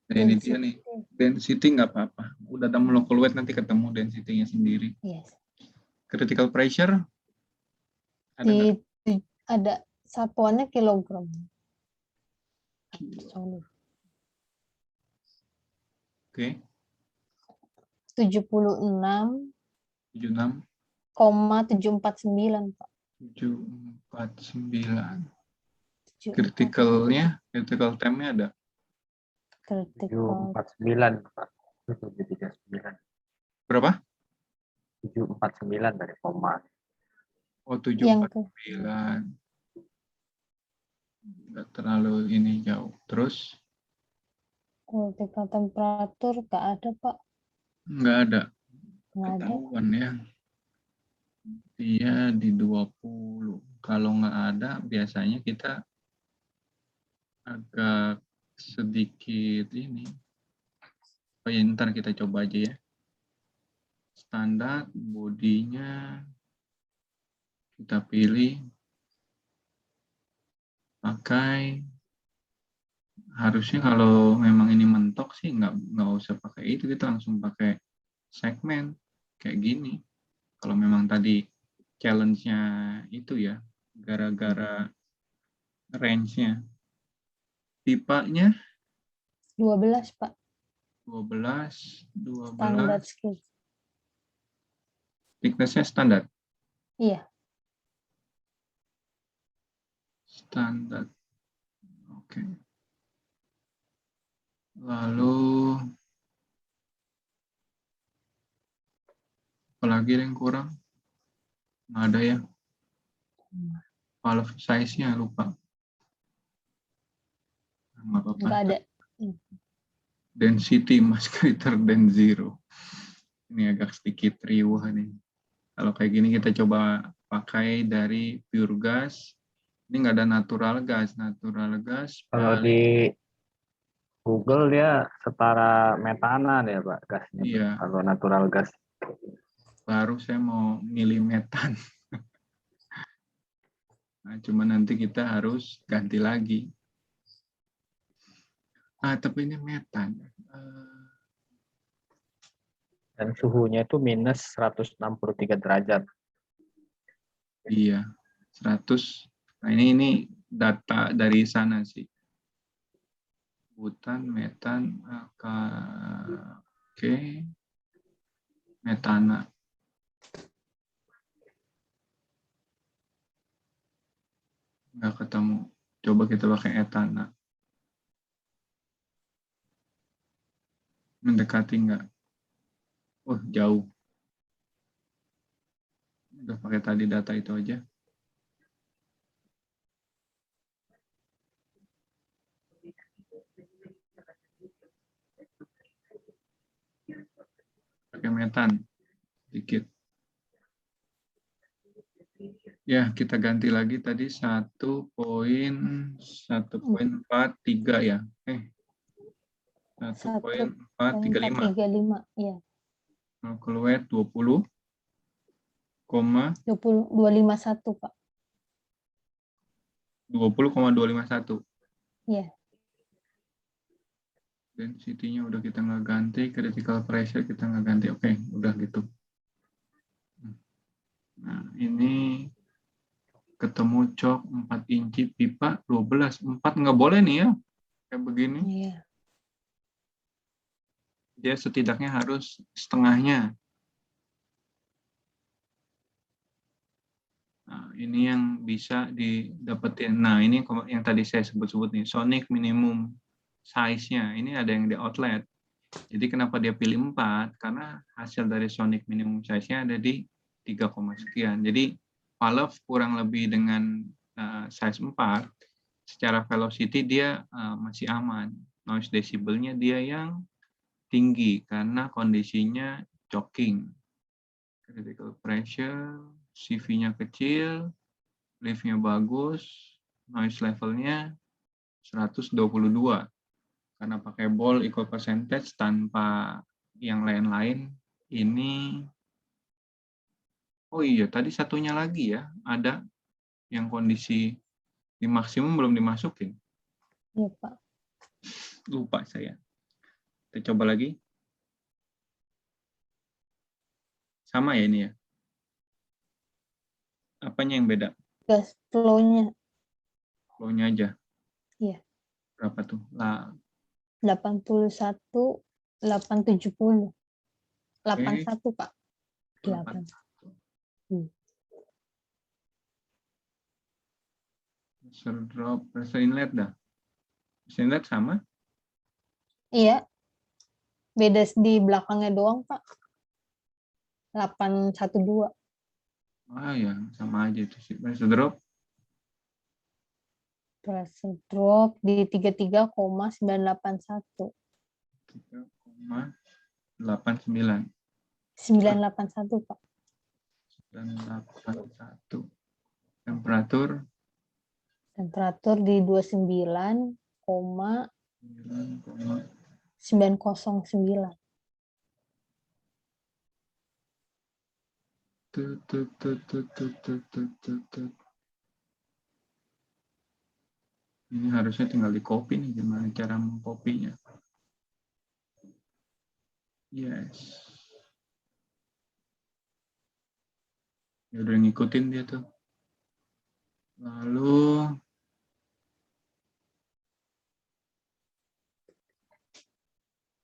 Nah, ini dia nih. Density nggak apa-apa. Udah ada molecular weight, nanti ketemu density-nya sendiri. Yes. Critical pressure? Ada nggak? Ada satuannya kilogram. Oke. 76,749, Pak. 749. Critical-nya, critical time-nya ada? Critical 749, Pak. 739. Berapa? 749 dari koma. Oh, yang 749. Nggak terlalu ini jauh. Terus? critical temperatur nggak ada, Pak. Nggak ada. Nggak ada. Ketahuan ya. Dia di 20. Kalau nggak ada, biasanya kita agak sedikit ini. Oh ya, ntar kita coba aja ya. Standar, bodinya kita pilih. Pakai. Harusnya kalau memang ini mentok sih nggak usah pakai itu, kita langsung pakai segmen kayak gini. Kalau memang tadi challenge-nya itu ya, gara-gara range-nya. Pipanya 12, Pak. 12. Standar skill. Thickness-nya standar. Iya. Standar. Oke. Lalu apalagi yang kurang? Nggak ada ya. valve size-nya lupa. Nggak apa-apa. Nggak ada. Density much greater than 0. Ini agak sedikit riuh nih. Kalau kayak gini kita coba pakai dari pure gas. Ini nggak ada natural gas. Natural gas Kalau paling, di Google dia setara metana ya Pak gasnya. iya, Kalau natural gas. baru saya mau milih metan. Nah, cuma nanti kita harus ganti lagi. Tapi ini metan. Dan suhunya itu minus 163 derajat. Iya, 100. Nah, ini data dari sana sih. Butan, metan, oke, metana. Nggak ketemu. Coba kita pakai etana. Mendekati nggak? Oh, jauh. Udah pakai tadi data itu aja. Pakai metan. Dikit. Ya, kita ganti lagi tadi 1.1.43 ya. 1.435. 1.435, ya. Molecular weight 20,251, 251, Pak. 20,251. Iya. Density-nya udah kita nggak ganti, critical pressure kita nggak ganti. Oke, udah gitu. Nah, ini ketemu cok 4 inci pipa 12. 4 nggak boleh nih ya, kayak begini. Iya. Dia setidaknya harus setengahnya. Nah, ini yang bisa didapetin. Nah, ini yang tadi saya sebut-sebut nih, sonic minimum size-nya. Ini ada yang di outlet. Jadi kenapa dia pilih 4? Karena hasil dari sonic minimum size-nya ada di 3, sekian. Jadi valve kurang lebih dengan size 4, secara velocity dia masih aman. Noise decibel-nya dia yang tinggi karena kondisinya choking. Critical pressure, CV-nya kecil, lift-nya bagus, noise level-nya 122. Karena pakai ball equal percentage tanpa yang lain-lain, ini, oh iya, tadi satunya lagi ya, ada yang kondisi di maksimum belum dimasukin. Iya, Pak. Lupa saya. Kita coba lagi. Sama ya ini ya? Apanya yang beda? Gas flow-nya. Flow-nya aja. Iya. Berapa tuh? 81, 870. 81, Pak. 8. 8. Pressure drop, pressure inlet dah. Pressure inlet sama? Iya. Beda di belakangnya doang, Pak. 812. Ya, sama aja itu sih. Pressure drop? Pressure drop di 33,981. 3,89. 981, Pak. 981. Temperatur? Temperatur di 29,909. Ini harusnya tinggal di copy nih, gimana cara mengkopinya. Yes. Ya udah ngikutin dia tuh. Lalu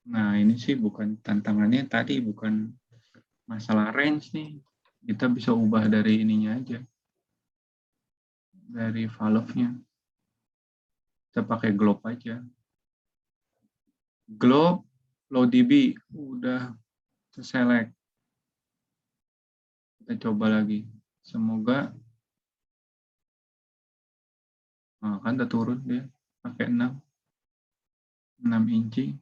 nah ini sih bukan tantangannya tadi, bukan masalah range nih. Kita bisa ubah dari ininya aja. Dari valve-nya. Kita pakai globe aja. Globe, low dB, udah select. Kita coba lagi. Semoga Nah, kan udah turun dia pakai 6 inci.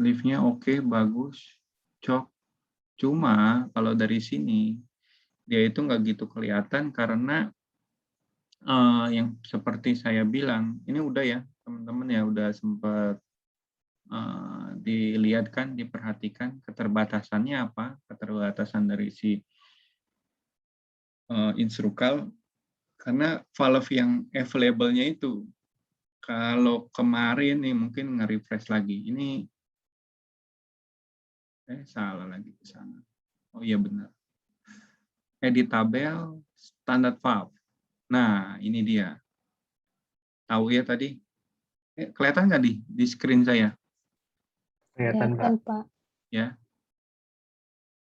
Liftnya oke, bagus, cok. Cuma kalau dari sini dia itu nggak gitu kelihatan karena yang seperti saya bilang, ini udah ya teman-teman ya udah sempat dilihat kan, diperhatikan keterbatasannya apa, keterbatasan dari si instrukal karena valve yang available-nya itu kalau kemarin nih mungkin nge-refresh lagi. Ini salah lagi ke sana. Oh iya benar. Edit tabel standar valve. Nah, ini dia. Tahu ya tadi? Kelihatan nggak di screen saya? Kelihatan, Pak. Kelihatan, Pak. Ya.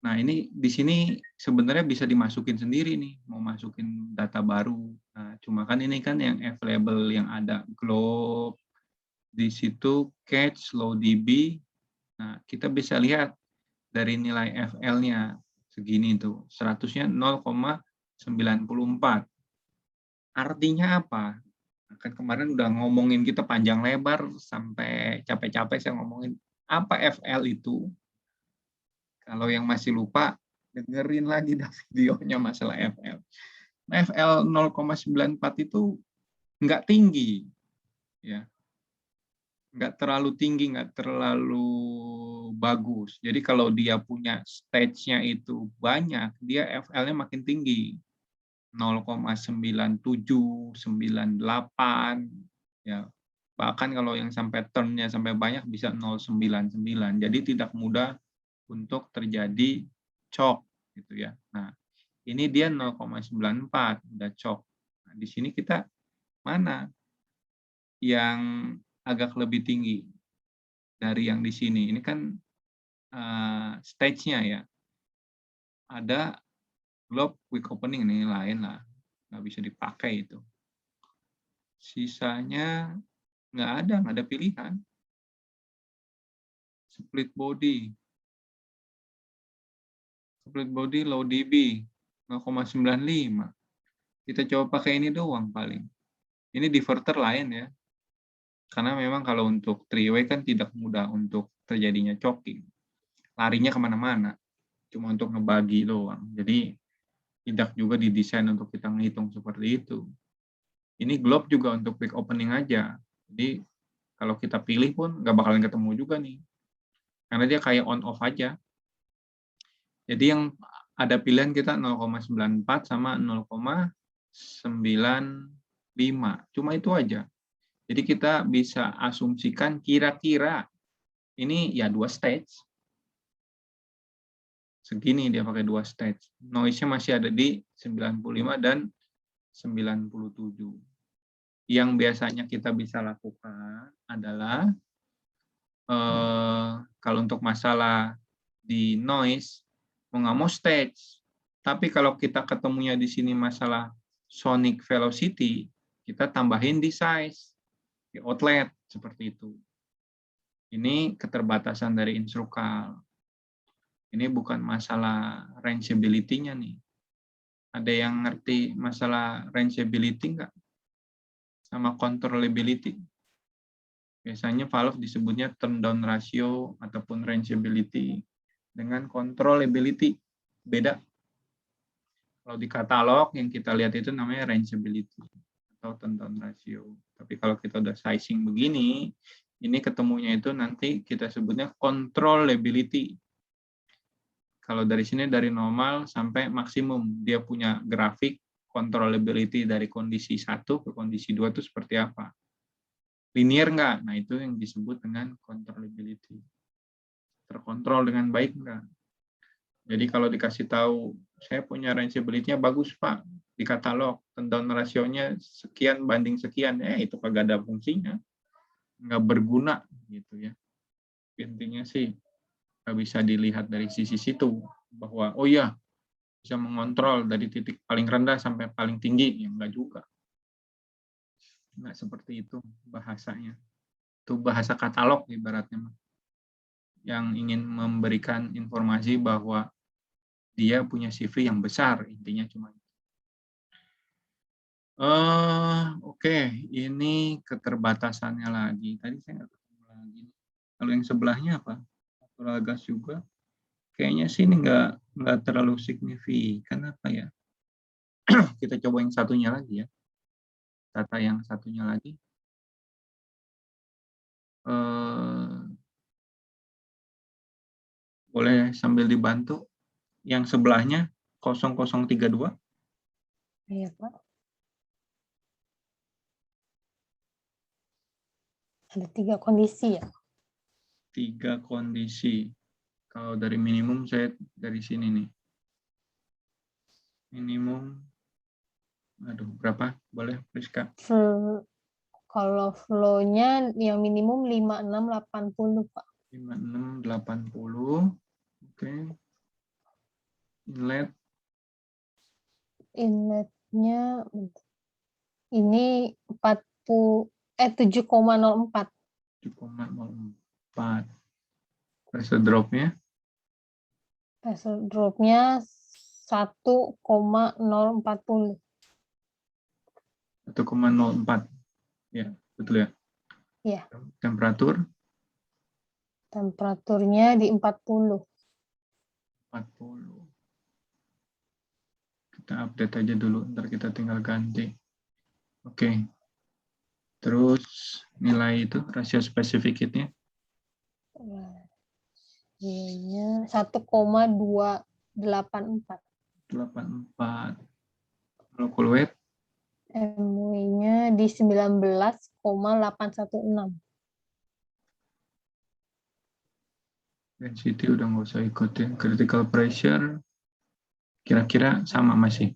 Nah, ini di sini sebenarnya bisa dimasukin sendiri nih, mau masukin data baru. Nah, cuma kan ini kan yang available yang ada globe, di situ catch, low dB. Nah, kita bisa lihat dari nilai FL-nya segini tuh, 100-nya 0,94. Artinya apa? Kan kemarin udah ngomongin kita panjang lebar sampai capek-capek saya ngomongin apa FL itu. Kalau yang masih lupa, dengerin lagi videonya masalah FL. Nah, FL 0,94 itu nggak tinggi, ya, nggak terlalu tinggi, nggak terlalu bagus. Jadi kalau dia punya stage-nya itu banyak, dia FL-nya makin tinggi, 0,97, 98, ya. Bahkan kalau yang sampai turn-nya sampai banyak bisa 0,99. Jadi tidak mudah untuk terjadi shock gitu ya. Nah, ini dia 0,94 udah shock. Nah, di sini kita mana yang agak lebih tinggi dari yang di sini. Ini kan stage-nya ya. Ada globe quick opening nih lain lah, nggak bisa dipakai itu. Sisanya nggak ada pilihan. Split body low dB 0,95. Kita coba pakai ini doang paling. Ini diverter lain ya. Karena memang kalau untuk three-way kan tidak mudah untuk terjadinya choking. Larinya kemana-mana. Cuma untuk ngebagi doang. Jadi tidak juga didesain untuk kita menghitung seperti itu. Ini globe juga untuk quick opening aja. Jadi kalau kita pilih pun nggak bakalan ketemu juga nih. Karena dia kayak on off aja. Jadi yang ada pilihan kita 0,94 sama 0,95. Cuma itu aja. Jadi kita bisa asumsikan kira-kira ini ya 2 stage. Segini dia pakai 2 stage. Noise-nya masih ada di 95 dan 97. Yang biasanya kita bisa lakukan adalah kalau untuk masalah di noise mau nggak mau stage. Tapi kalau kita ketemunya di sini masalah sonic velocity, kita tambahin di size, di outlet seperti itu. Ini keterbatasan dari instrukal. Ini bukan masalah rangeability-nya nih. Ada yang ngerti masalah rangeability nggak? Sama controllability. Biasanya valve disebutnya turn down ratio ataupun rangeability. Dengan controllability, beda. Kalau di katalog yang kita lihat itu namanya rangeability atau turn down ratio. Tapi kalau kita udah sizing begini, ini ketemunya itu nanti kita sebutnya controllability. Kalau dari sini dari normal sampai maksimum, dia punya grafik controllability dari kondisi 1 ke kondisi 2 itu seperti apa. Linear nggak? Nah, itu yang disebut dengan controllability. Terkontrol dengan baik nggak? Jadi kalau dikasih tahu, saya punya rangeability-nya bagus, Pak, di katalog, down ratio-nya sekian banding sekian, itu kagak ada fungsinya. Nggak berguna, gitu ya. Intinya sih, nggak bisa dilihat dari sisi situ, bahwa, oh iya, bisa mengontrol dari titik paling rendah sampai paling tinggi, ya enggak juga. Enggak seperti itu bahasanya. Itu bahasa katalog ibaratnya. Yang ingin memberikan informasi bahwa dia punya CV yang besar, intinya cuma itu. Oke, ini keterbatasannya lagi. Tadi saya nggak ketemu lagi. Kalau yang sebelahnya apa? Natural gas juga. Kayaknya sih ini nggak terlalu signifikan apa ya. Kita coba yang satunya lagi ya. Data yang satunya lagi. Boleh sambil dibantu. Yang sebelahnya 0032. Iya, Pak. Ada 3 kondisi ya. 3 kondisi. Kalau dari minimum saya dari sini nih. Minimum, aduh berapa? Boleh, Priska? Kalau flow-nya yang minimum 5680, Pak. 5680. Oke. Inlet. Inletnya ini 7,04. 7,04. Pressure drop-nya Pressure drop-nya 1,040. 1,04. Ya, betul ya. Iya. Temperatur Temperaturnya di 40. 40. Kita update aja dulu, ntar kita tinggal ganti. Oke. Terus nilai itu rasio spesifiknya Rasionya 1,284. 84. Molecular weight MW-nya di 19,816. density udah nggak usah ikutin. Critical pressure kira-kira sama masih.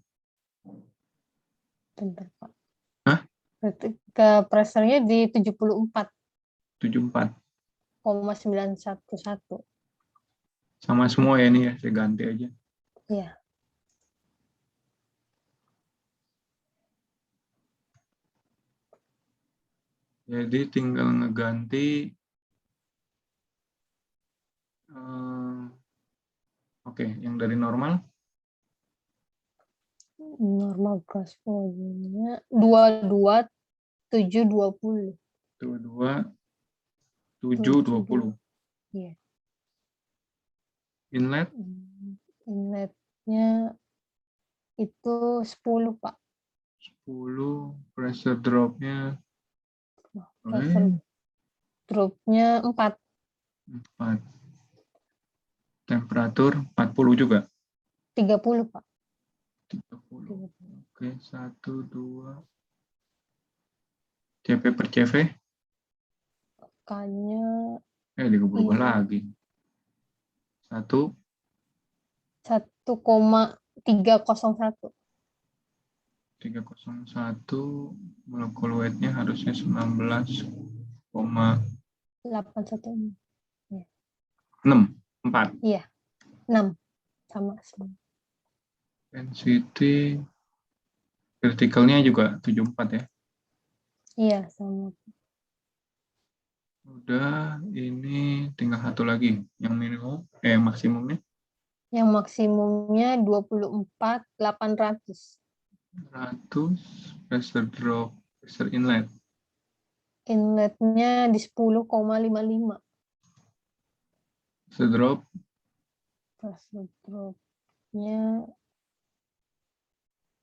Bentar, Pak. Hah? Ke pressure-nya di 74,911. 74. Sama semua ya ini ya, saya ganti aja. Iya. Jadi tinggal ngeganti. Oke, yang dari normal Normal gas volume-nya 22,720. 22,720. Iya. Inlet Inletnya itu 10, Pak. 10. Pressure drop-nya Pressure drop-nya 4. 4. Temperatur 40 juga. 30, Pak. 30. Oke, 1, 2. CP per CV. K-nya Berubah lagi. 1. 1,301. 301. Molecular weight-nya harusnya 19,6. 816. 4. Iya. 6. Sama. Density vertikalnya juga 74 ya. Iya, sama. Udah, ini tinggal satu lagi. Yang minimum, maksimumnya. Yang maksimumnya 24,800. 100. Pressure drop, pressure inlet. Inletnya di 10,55. Pressure drop. Pressure drop-nya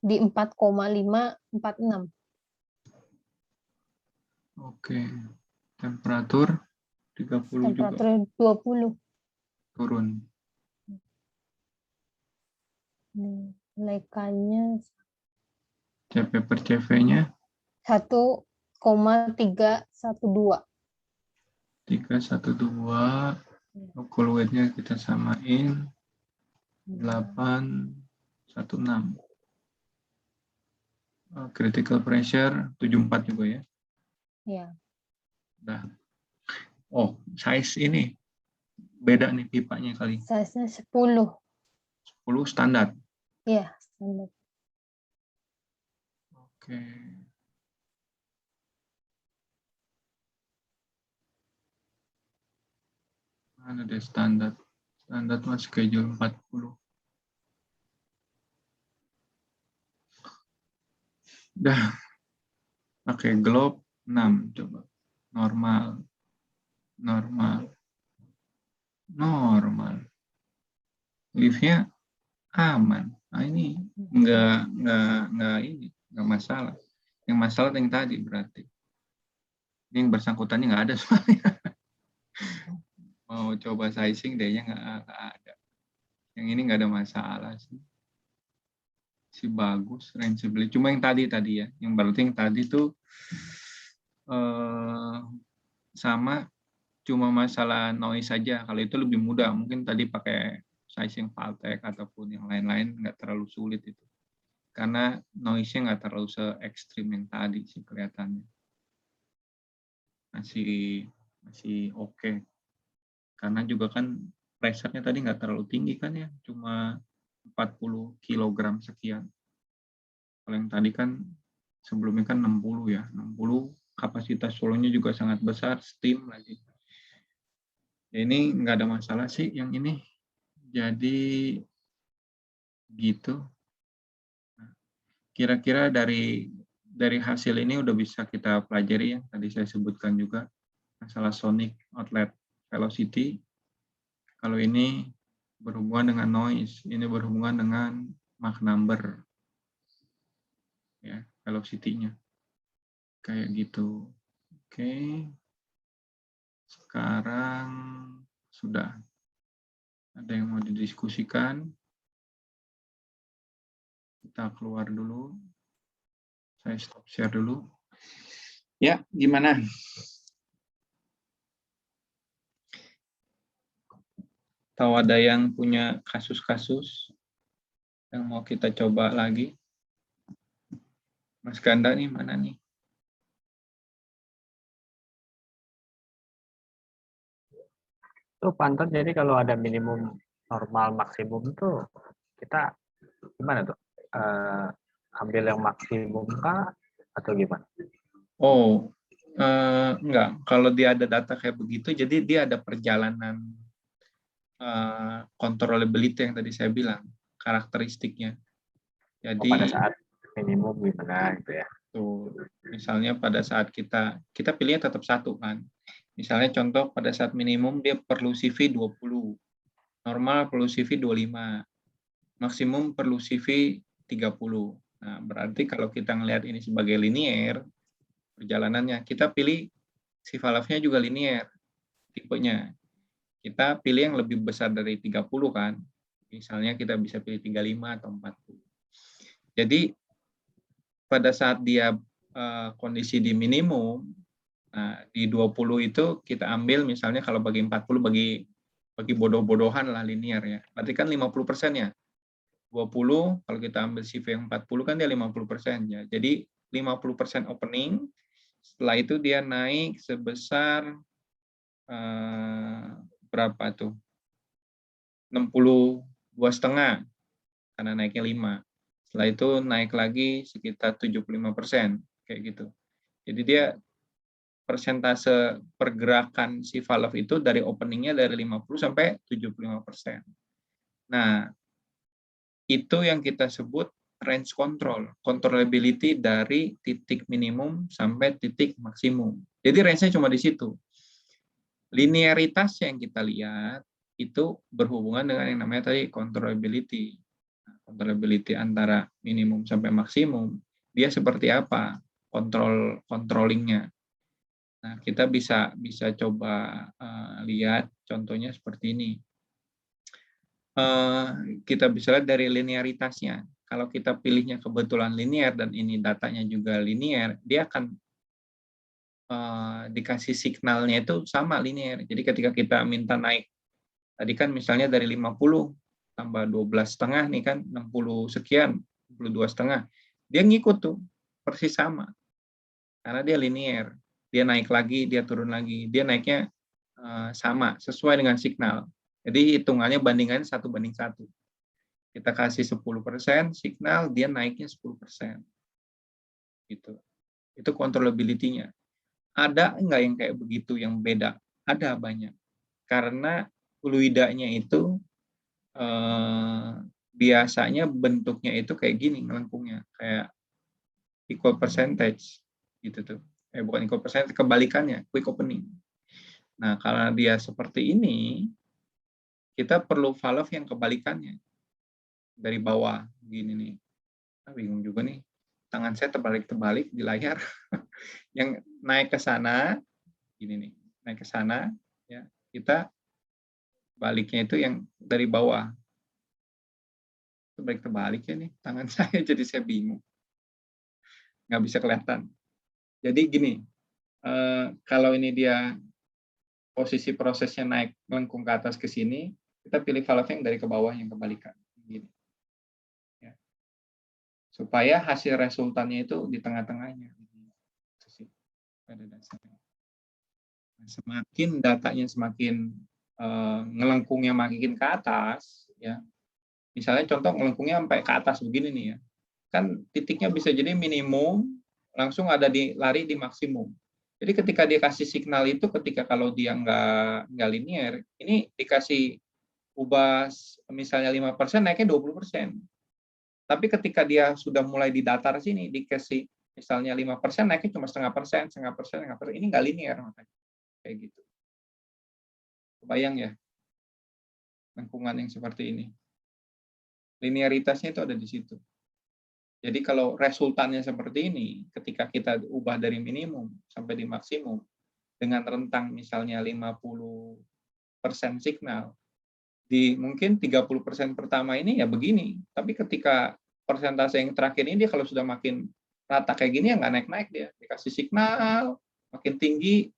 di 4,546. Oke. Temperatur 30 juga. Temperatur 20. Turun. Nilai K-nya CP per CV-nya 1,312. 312. Molecular weight-nya kita samain 816. Critical pressure 74 juga ya. Ya. Udah. Oh, size ini beda nih pipanya kali. Size-nya 10. 10 standar. Iya, standar. Oke. Mana deh standar? Standar mah schedule 40. Dah pakai globe 6 coba. Normal. Liftnya aman. Nah, ini enggak masalah. Yang masalah yang tadi berarti. Ini yang bersangkutannya nggak ada soalnya. Mau coba sizing deh-nya nggak ada. Yang ini nggak ada masalah sih. Si bagus, rangeability. Cuma yang tadi ya. Yang berarti yang tadi tuh sama cuma masalah noise saja. Kalau itu lebih mudah. Mungkin tadi pakai sizing Valtech ataupun yang lain-lain nggak terlalu sulit itu. Karena noise-nya nggak terlalu se-ekstrim yang tadi sih kelihatannya. Masih oke. Karena juga kan pressure-nya tadi nggak terlalu tinggi kan ya. Cuma 40 kg sekian. Kalau yang tadi kan sebelumnya kan 60 ya. 60 kapasitas solonya juga sangat besar, steam lagi. Ya, ini nggak ada masalah sih yang ini. Jadi gitu. Kira-kira dari hasil ini udah bisa kita pelajari ya. Tadi saya sebutkan juga masalah sonic outlet velocity. Kalau ini berhubungan dengan noise, ini berhubungan dengan Mach number. Ya, velocity-nya. Kayak gitu. Oke. Sekarang sudah. Ada yang mau didiskusikan? Kita keluar dulu. Saya stop share dulu. Ya, gimana? Tahu ada yang punya kasus-kasus yang mau kita coba lagi? Mas Ganda nih, mana nih? Tuh Panton, jadi kalau ada minimum, normal, maksimum tuh kita gimana tuh? Ambil yang maksimum kah atau gimana? Oh, enggak. Kalau dia ada data kayak begitu, jadi dia ada perjalanan controllability yang tadi saya bilang, karakteristiknya. Jadi Pada saat minimum gimana gitu ya? tuh, misalnya pada saat kita pilihnya tetap satu kan. Misalnya contoh pada saat minimum dia perlu CV 20, normal perlu CV 25, maksimum perlu CV 30. Nah, berarti kalau kita ngelihat ini sebagai linear perjalanannya, kita pilih si valve-nya juga linear tipenya. Kita pilih yang lebih besar dari 30 kan. Misalnya kita bisa pilih 35 atau 40. Jadi pada saat dia kondisi di minimum, nah, di 20 itu kita ambil misalnya kalau bagi 40 bagi bodoh-bodohan lah linear ya. Berarti kan 50% ya. 20 kalau kita ambil CV yang 40 kan dia 50% ya. Jadi 50% opening, setelah itu dia naik sebesar berapa tuh? 62,5 karena naiknya 5. Setelah itu naik lagi sekitar 75%, kayak gitu. Jadi dia persentase pergerakan si valve itu dari openingnya dari 50 sampai 75%. Nah, itu yang kita sebut range control, controllability dari titik minimum sampai titik maksimum. Jadi range-nya cuma di situ. Linearitas yang kita lihat itu berhubungan dengan yang namanya tadi controllability. Controllability antara minimum sampai maksimum, dia seperti apa controllingnya. Nah, kita bisa coba lihat contohnya seperti ini. Kita bisa lihat dari linearitasnya. Kalau kita pilihnya kebetulan linear dan ini datanya juga linear, dia akan dikasih signalnya itu sama linear. Jadi ketika kita minta naik, tadi kan misalnya dari 50 tambah 12,5 nih kan 60 sekian, 62,5. Dia ngikut tuh persis sama. Karena dia linear. Dia naik lagi, dia turun lagi. Dia naiknya sama, sesuai dengan signal. Jadi hitungannya bandingannya 1:1. Kita kasih 10% signal, dia naiknya 10%. Gitu. Itu controllability-nya. Ada enggak yang kayak begitu yang beda? Ada banyak. Karena fluidanya itu biasanya bentuknya itu kayak gini melengkungnya, kayak equal percentage gitu tuh. Bukan equal percentage, kebalikannya, quick opening. Nah, karena dia seperti ini, kita perlu valve yang kebalikannya. Dari bawah gini nih. Bingung juga nih. Tangan saya terbalik-terbalik di layar. Yang naik ke sana gini nih. Naik ke sana ya. Kita baliknya itu yang dari bawah. Terbalik-terbalik ya nih tangan saya, jadi saya bingung. Nggak bisa kelihatan. Jadi gini, kalau ini dia posisi prosesnya naik melengkung ke atas ke sini, kita pilih valve yang dari ke bawah yang kebalikan. Gini. Ya. Supaya hasil resultannya itu di tengah-tengahnya. Semakin datanya semakin ngelengkungnya makin ke atas, ya. Misalnya contoh ngelengkungnya sampai ke atas begini nih ya. Kan titiknya bisa jadi minimum, langsung ada lari di maksimum. Jadi ketika dia kasih signal itu, ketika kalau dia nggak linear, ini dikasih ubah misalnya 5%, naiknya 20%. Tapi ketika dia sudah mulai di datar sini, dikasih misalnya 5%, naiknya cuma 0,5%, 0,5%, ini nggak linear makanya. Kayak gitu. Kebayang ya, lengkungan yang seperti ini. Linearitasnya itu ada di situ. Jadi kalau resultannya seperti ini, ketika kita ubah dari minimum sampai di maksimum, dengan rentang misalnya 50% signal, di mungkin 30% pertama ini ya begini, tapi ketika persentase yang terakhir ini dia kalau sudah makin rata kayak gini ya nggak naik-naik dia, dikasih signal makin tinggi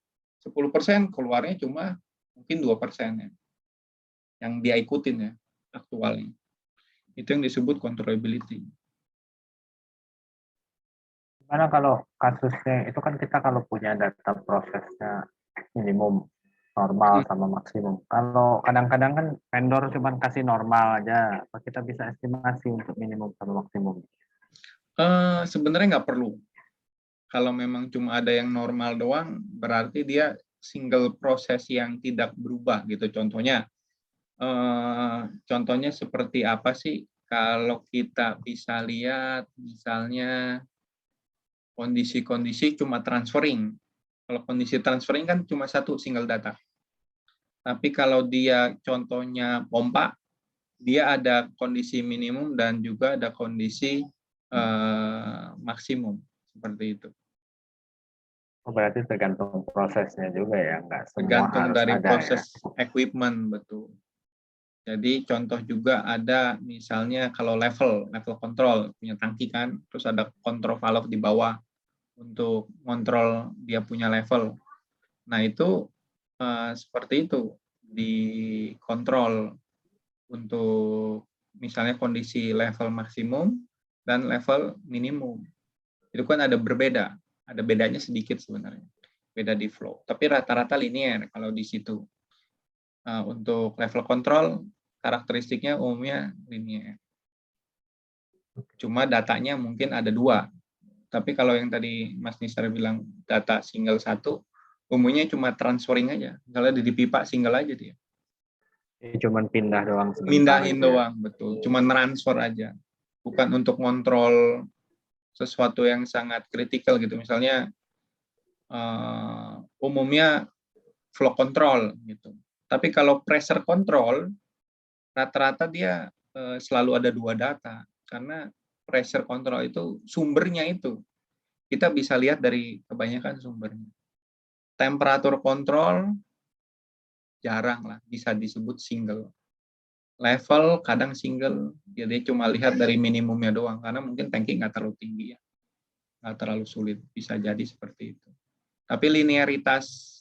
10%, keluarnya cuma mungkin 2% ya, yang dia ikutin ya aktualnya. Itu yang disebut controllability. Gimana kalau kasusnya itu kan kita kalau punya data prosesnya minimum, normal sama maksimum. Kalau kadang-kadang kan vendor cuma kasih normal aja, apa kita bisa estimasi untuk minimum sama maksimum? Sebenarnya nggak perlu. Kalau memang cuma ada yang normal doang, berarti dia single proses yang tidak berubah gitu. Contohnya seperti apa sih? Kalau kita bisa lihat misalnya kondisi-kondisi cuma transferring. Kalau kondisi transferring kan cuma satu single data. Tapi kalau dia contohnya pompa, dia ada kondisi minimum dan juga ada kondisi maksimum seperti itu. Oh, berarti tergantung prosesnya juga ya, nggak semua Tergantung harus dari ada proses ya. equipment, betul. Jadi contoh juga ada misalnya kalau level control, punya tangki kan, terus ada control valve di bawah untuk kontrol dia punya level. Nah itu seperti itu, dikontrol untuk misalnya kondisi level maksimum dan level minimum. Itu kan ada berbeda, ada bedanya sedikit sebenarnya, beda di flow. Tapi rata-rata linear kalau di situ. Untuk level control, karakteristiknya umumnya linear. Cuma datanya mungkin ada dua. Tapi kalau yang tadi Mas Nisar bilang data single satu, umumnya cuma transferring aja. Kalau di pipa single aja dia. Cuman pindah doang sebentar. Mindahin gitu ya. doang, betul. Cuma transfer aja. Bukan untuk kontrol sesuatu yang sangat kritikal gitu. Misalnya umumnya flow control gitu. Tapi kalau pressure control, rata-rata dia selalu ada dua data. Karena pressure control itu sumbernya itu. Kita bisa lihat dari kebanyakan sumbernya. Temperatur kontrol jarang lah bisa disebut single. Level kadang single, jadi cuma lihat dari minimumnya doang, karena mungkin tanki nggak terlalu tinggi ya, nggak terlalu sulit, bisa jadi seperti itu. Tapi linearitas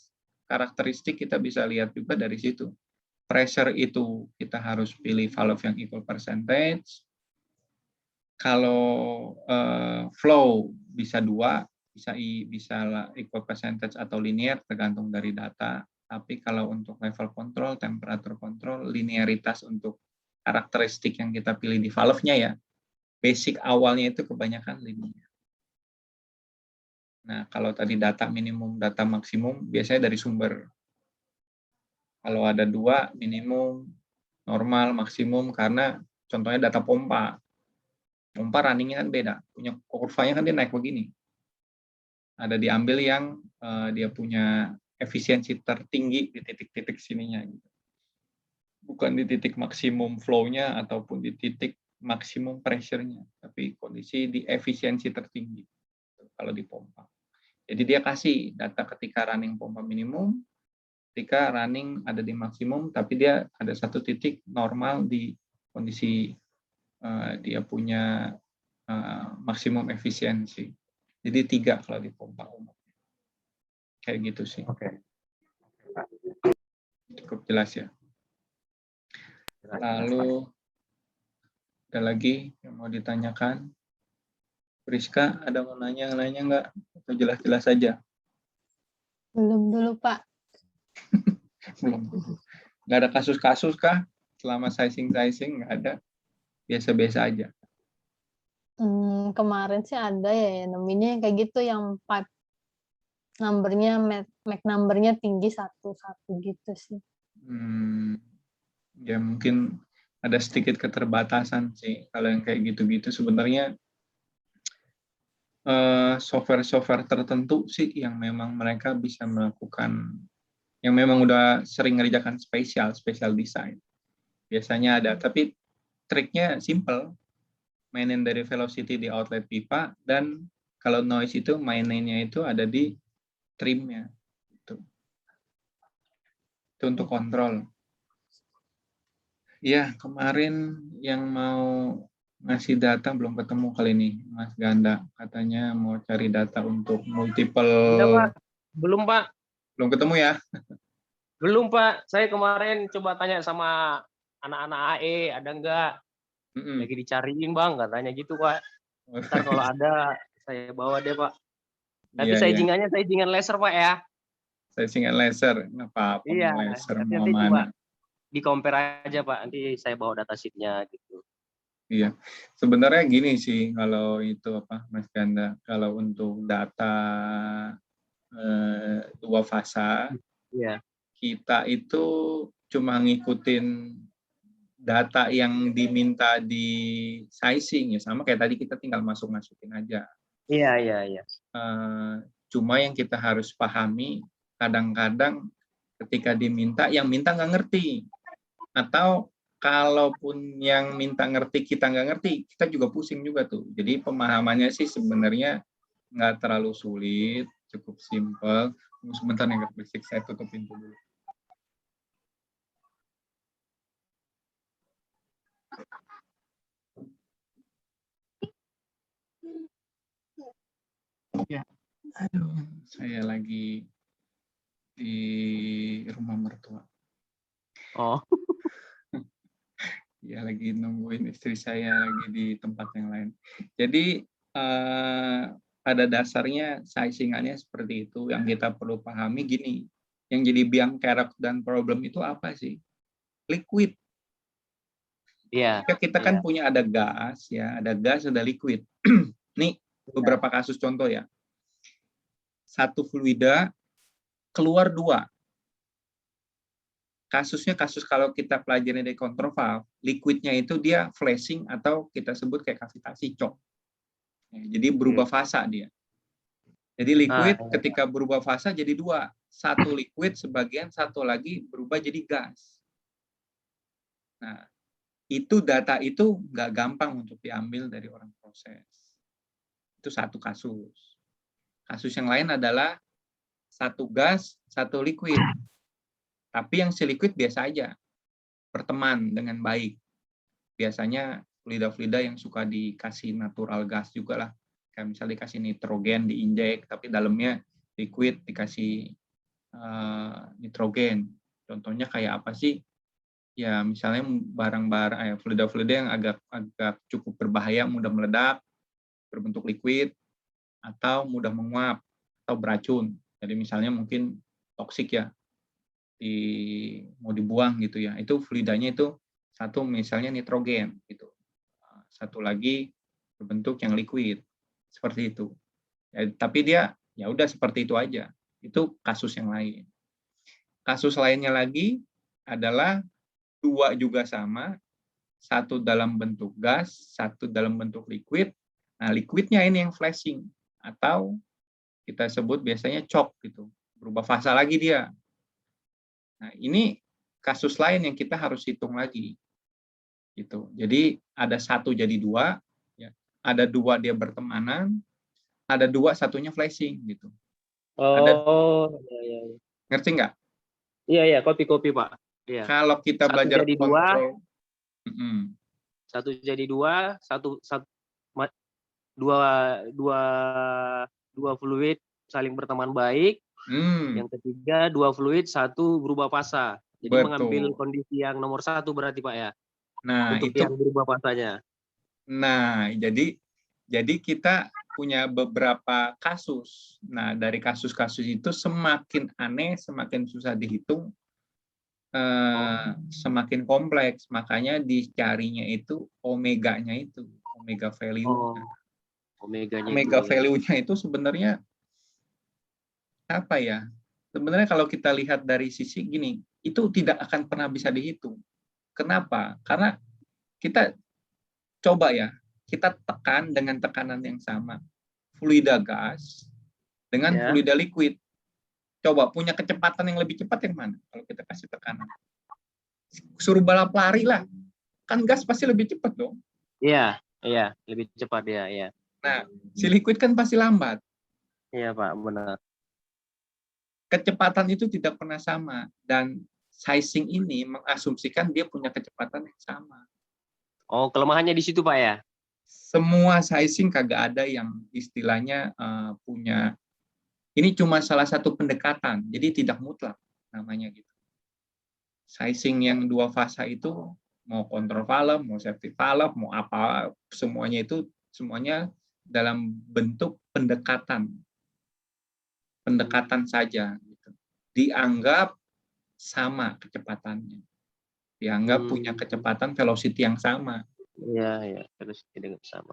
karakteristik kita bisa lihat juga dari situ. Pressure itu kita harus pilih valve yang equal percentage. Kalau flow bisa dua, bisa equal percentage atau linear, tergantung dari data. Tapi kalau untuk level control, temperatur control, linearitas untuk karakteristik yang kita pilih di valve-nya ya, basic awalnya itu kebanyakan linear. Nah, kalau tadi data minimum, data maksimum, biasanya dari sumber. Kalau ada dua, minimum, normal, maksimum, karena contohnya data pompa. Pompa runningnya kan beda, punya kurvanya kan dia naik begini. Ada diambil yang dia punya efisiensi tertinggi di titik-titik sininya, gitu. Bukan di titik maksimum flow-nya ataupun di titik maksimum pressure-nya, tapi kondisi di efisiensi tertinggi kalau di pompa. Jadi dia kasih data ketika running pompa minimum, ketika running ada di maksimum, tapi dia ada satu titik normal di kondisi dia punya maksimum efisiensi. Jadi 3 kalau di pompa umum. Kayak gitu sih. Oke. Cukup jelas ya. Jelas, Lalu ada lagi yang mau ditanyakan? Priska, ada mau nanya-nanya nggak? Atau jelas-jelas saja? Belum dulu, Pak. Belum. Nggak ada kasus-kasus kah? Selama sizing nggak ada? Biasa-biasa aja. Kemarin sih ada ya, nemuinnya kayak gitu yang pipe numbernya, Mac numbernya tinggi 1 gitu sih. Ya mungkin ada sedikit keterbatasan sih. Kalau yang kayak gitu-gitu sebenarnya software-software tertentu sih yang memang mereka bisa melakukan, yang memang udah sering ngerjakan special design. Biasanya ada, tapi triknya simple. Mainin dari velocity di outlet pipa, dan kalau noise itu maininnya itu ada di trimnya. Itu untuk kontrol. Ya, kemarin yang mau ngasih data belum ketemu kali ini, Mas Ganda. Katanya mau cari data untuk multiple. Enggak, Pak. Belum, Pak. Belum ketemu ya? Belum, Pak. Saya kemarin coba tanya sama anak-anak AE, ada enggak? Lagi dicariin, Bang, katanya gitu, Pak. Ntar kalau ada, saya bawa deh, Pak. Tapi Iya. saingan laser, Pak, ya. Saingan laser, nggak apa-apa. Iya, Laser nanti mau coba mana? di-compare aja, Pak. Nanti saya bawa data sheet-nya, gitu. Iya, sebenarnya gini sih kalau itu apa, Mas Ganda, kalau untuk data 2 fasa, Iya. kita itu cuma ngikutin data yang diminta di sizing ya, sama kayak tadi kita tinggal masukin aja. Iya. Cuma yang kita harus pahami, kadang-kadang ketika diminta, yang minta nggak ngerti. Atau kalaupun yang minta ngerti, kita nggak ngerti, kita juga pusing juga tuh. Jadi pemahamannya sih sebenarnya nggak terlalu sulit, cukup simple. Sebentar nih, berisik, saya tutup pintu dulu. Ya, aduh, saya lagi di rumah mertua. Oh. Ya, lagi nungguin istri saya lagi di tempat yang lain. Jadi pada dasarnya sizing-annya seperti itu. Yang kita perlu pahami gini, yang jadi biang kerok dan problem itu apa sih? Liquid. Iya. Kita kan punya ada gas ya, ada gas, ada liquid. Nih beberapa kasus contoh ya. Satu fluida keluar 2. Kasusnya kalau kita pelajari dari control valve, liquidnya itu dia flashing atau kita sebut kayak kavitasi cok. Jadi berubah fasa dia. Jadi liquid ketika berubah fasa jadi 2. Satu liquid sebagian, satu lagi berubah jadi gas. Nah, itu data itu nggak gampang untuk diambil dari orang proses. Itu satu kasus. Kasus yang lain adalah satu gas, satu liquid. Tapi yang si liquid biasa aja, berteman dengan baik. Biasanya fluida-fluida yang suka dikasih natural gas juga lah. Kayak misalnya dikasih nitrogen, diinjek, tapi dalamnya liquid dikasih nitrogen. Contohnya kayak apa sih? Ya misalnya barang-barang, fluida-fluida yang agak cukup berbahaya, mudah meledak, berbentuk liquid, atau mudah menguap, atau beracun. Jadi misalnya mungkin toksik ya, mau dibuang gitu ya, itu fluidanya itu satu misalnya nitrogen gitu, satu lagi berbentuk yang liquid seperti itu ya, tapi dia ya udah seperti itu aja. Itu kasus yang lain. Kasus lainnya lagi adalah 2 juga sama, satu dalam bentuk gas, satu dalam bentuk liquid. Nah, liquidnya ini yang flashing atau kita sebut biasanya COP gitu, berubah fasa lagi dia. Nah, ini kasus lain yang kita harus hitung lagi. Gitu. Jadi ada satu jadi dua, ya. Ada dua dia bertemanan, ada dua satunya flashing gitu. Oh, iya. Ngerti nggak? Iya, kopi Pak. Iya. Kalau kita Satu belajar jadi kontrol, satu jadi dua, dua dua dua fluid saling berteman baik. Yang ketiga, dua fluid, satu berubah fasa. Jadi mengambil kondisi yang nomor satu berarti Pak ya. Nah, untuk itu yang berubah fasanya. Nah, jadi kita punya beberapa kasus. Nah, dari kasus-kasus itu semakin aneh, semakin susah dihitung, semakin kompleks. Makanya dicarinya itu omeganya itu, omega value-nya. Omega value-nya itu sebenarnya apa ya? Sebenarnya kalau kita lihat dari sisi gini, itu tidak akan pernah bisa dihitung. Kenapa? Karena kita coba ya, kita tekan dengan tekanan yang sama. Fluida gas dengan fluida liquid. Coba punya kecepatan yang lebih cepat yang mana? Kalau kita kasih tekanan. Suruh balap lari lah. Kan gas pasti lebih cepat dong. Iya, lebih cepat ya. Nah, si liquid kan pasti lambat. Iya Pak, benar. Kecepatan itu tidak pernah sama. Dan sizing ini mengasumsikan dia punya kecepatan yang sama. Oh, kelemahannya di situ Pak ya? Semua sizing kagak ada yang istilahnya punya. Ini cuma salah satu pendekatan, jadi tidak mutlak namanya gitu. Sizing yang dua fasa itu mau kontrol valve, mau safety valve, mau apa, semuanya itu semuanya dalam bentuk pendekatan saja. Gitu. Dianggap sama kecepatannya, dianggap punya kecepatan velocity yang sama. Iya, velocity dengan sama.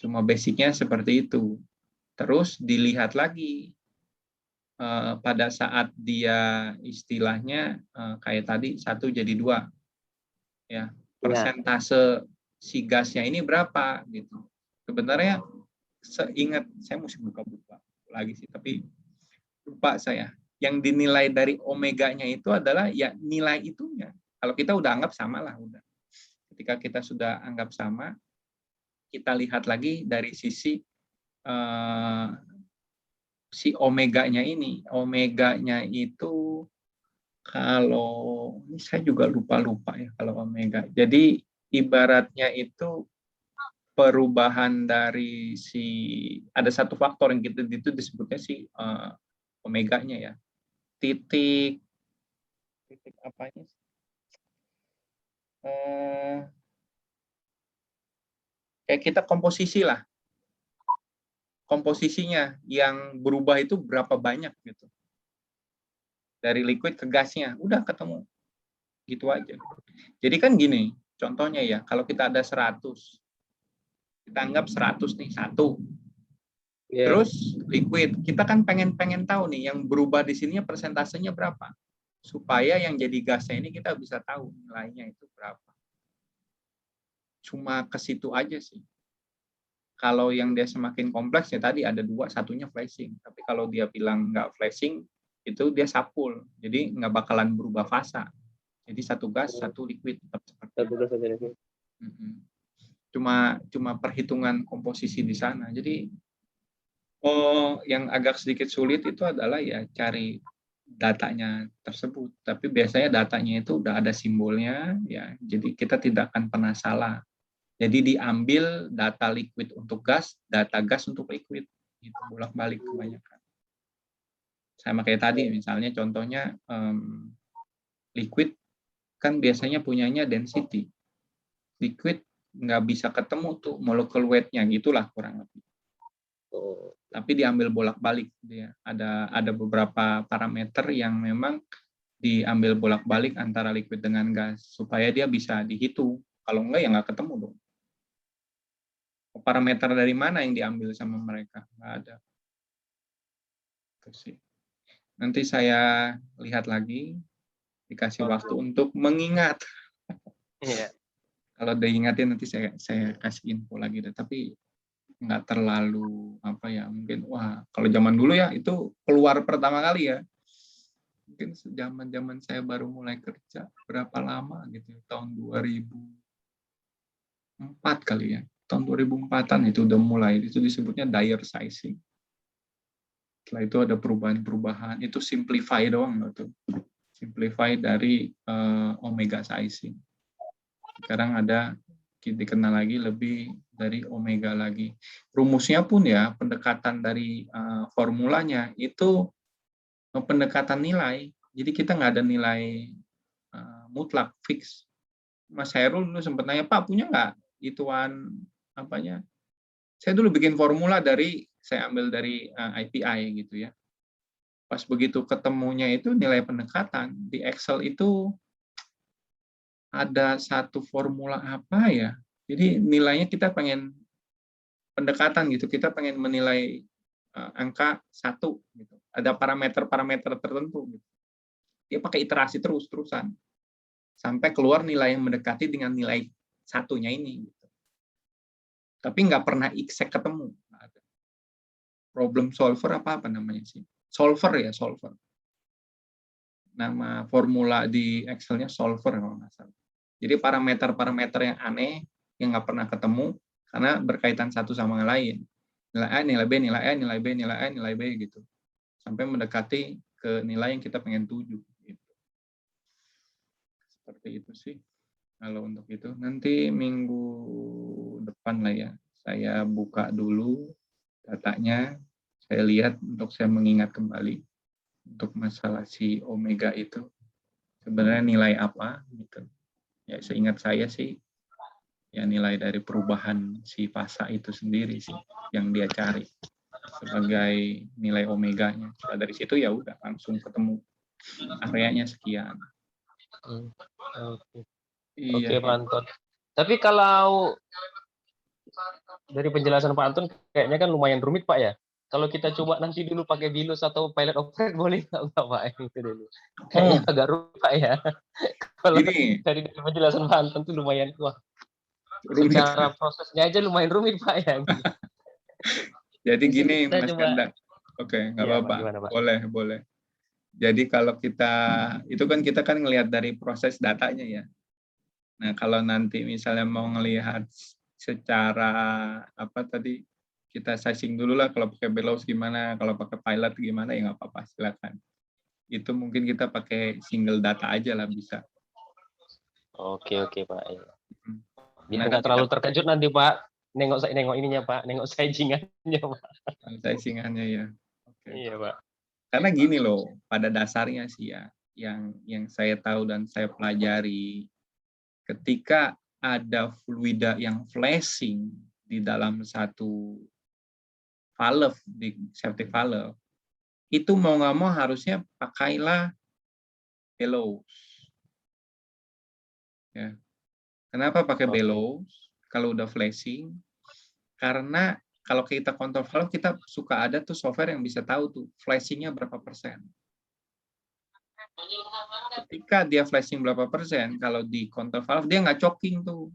Cuma basicnya seperti itu. Terus dilihat lagi pada saat dia istilahnya kayak tadi 1 jadi 2. Ya, persentase si gasnya ini berapa gitu. Sebenarnya seingat saya mesti buka lagi sih, tapi lupa saya. Yang dinilai dari omeganya itu adalah ya nilai itunya. Kalau kita udah anggap sama lah udah. Ketika kita sudah anggap sama, kita lihat lagi dari sisi si omeganya ini. Omeganya itu kalau ini saya juga lupa ya kalau omega. Jadi ibaratnya itu perubahan dari si ada satu faktor yang gitu itu disebutnya si omeganya ya. Titik apanya? Kayak kita komposisi lah. Komposisinya yang berubah itu berapa banyak gitu. Dari liquid ke gasnya, udah ketemu. Gitu aja. Jadi kan gini, contohnya ya, kalau kita ada 100, kita anggap 100 nih, 1. Terus liquid, kita kan pengen tahu nih, yang berubah di sini persentasenya berapa. Supaya yang jadi gasnya ini kita bisa tahu nilainya itu berapa. Cuma ke situ aja sih. Kalau yang dia semakin kompleks ya tadi ada 2, satunya flashing. Tapi kalau dia bilang nggak flashing, itu dia sapul. Jadi nggak bakalan berubah fasa. Jadi 1 gas, 1 liquid. Cuma perhitungan komposisi di sana. Jadi yang agak sedikit sulit itu adalah ya cari datanya tersebut. Tapi biasanya datanya itu udah ada simbolnya, ya. Jadi kita tidak akan pernah salah. Jadi diambil data liquid untuk gas, data gas untuk liquid. Gitu, bolak-balik kebanyakan. Sama kayak tadi, misalnya contohnya liquid kan biasanya punyanya density. Liquid nggak bisa ketemu tuh molecular weight-nya, gitulah kurang lebih. Tapi diambil bolak-balik. Dia ada beberapa parameter yang memang diambil bolak-balik antara liquid dengan gas supaya dia bisa dihitung. Kalau enggak ya nggak ketemu dong. Parameter dari mana yang diambil sama mereka? Nggak ada. Nanti saya lihat lagi, dikasih waktu untuk mengingat. Kalau diingatin nanti saya kasih info lagi deh. Tapi nggak terlalu apa ya, mungkin wah kalau zaman dulu ya itu keluar pertama kali ya. Mungkin zaman saya baru mulai kerja berapa lama gitu, tahun 2004 kali ya. Tahun 2004-an itu udah mulai, itu disebutnya Dyer sizing. Setelah itu ada perubahan-perubahan, itu simplify doang tuh. Simplify dari omega sizing. Sekarang ada dikenal lagi lebih dari omega lagi. Rumusnya pun ya, pendekatan dari formulanya itu pendekatan nilai. Jadi kita nggak ada nilai mutlak, fix. Mas Hairul dulu sempat nanya, Pak punya nggak ituan apanya? Saya dulu bikin formula saya ambil dari IPI gitu ya. Pas begitu ketemunya itu nilai pendekatan, di Excel itu ada satu formula apa ya. Jadi nilainya kita pengen pendekatan gitu, kita pengen menilai angka 1 gitu. Ada parameter-parameter tertentu gitu. Dia pakai iterasi terus-terusan sampai keluar nilai yang mendekati dengan nilai satunya ini gitu. Tapi nggak pernah exact ketemu. Problem solver apa namanya sih? Solver ya, solver. Nama formula di Excel-nya solver kalau nggak salah. Jadi parameter-parameter yang aneh yang nggak pernah ketemu karena berkaitan satu sama yang lain. Nilai A, nilai B, nilai A, nilai B, nilai A, nilai B gitu. Sampai mendekati ke nilai yang kita pengen tuju. Gitu. Seperti itu sih. Kalau untuk itu nanti minggu depan lah ya. Saya buka dulu datanya. Saya lihat untuk saya mengingat kembali untuk masalah si omega itu sebenarnya nilai apa gitu. Ya seingat saya sih ya nilai dari perubahan si fasa itu sendiri sih yang dia cari sebagai nilai omeganya. Setelah dari situ ya udah langsung ketemu areanya sekian. Oke, Pak Anton. Tapi kalau dari penjelasan Pak Anton kayaknya kan lumayan rumit Pak ya. Kalau kita coba nanti dulu pakai Bilus atau Pilot Operate boleh nggak Pak? Itu dulu. Kayaknya agak rumit Pak ya. Kalau dari penjelasan Pak Anton itu lumayan wah. Rumit. Secara prosesnya aja lumayan rumit Pak ya. Jadi gini Mas Ganda. Oke, nggak apa-apa. Boleh. Jadi kalau itu kan kita ngelihat dari proses datanya ya. Nah, kalau nanti misalnya mau ngelihat secara apa tadi kita sizing dulu lah kalau pakai Bellows gimana, kalau pakai Pilot gimana ya nggak apa-apa silakan. Itu mungkin kita pakai single data aja lah bisa. Oke Pak. Biar nggak terlalu terkejut nanti Pak. Nengok ininya Pak, nengok sizingannya Pak. Sizingannya ya. Oke. Iya Pak. Karena gini loh, pada dasarnya sih ya, yang saya tahu dan saya pelajari, ketika ada fluida yang flashing di dalam satu valve, di safety valve, itu mau nggak mau harusnya pakailah bellows. Ya. Kenapa pakai bellows kalau udah flashing? Karena kalau kita kontrol valve, kita suka ada tuh software yang bisa tahu tuh flashingnya berapa persen. Ketika dia flashing berapa persen, kalau di kontrol valve dia nggak choking tuh.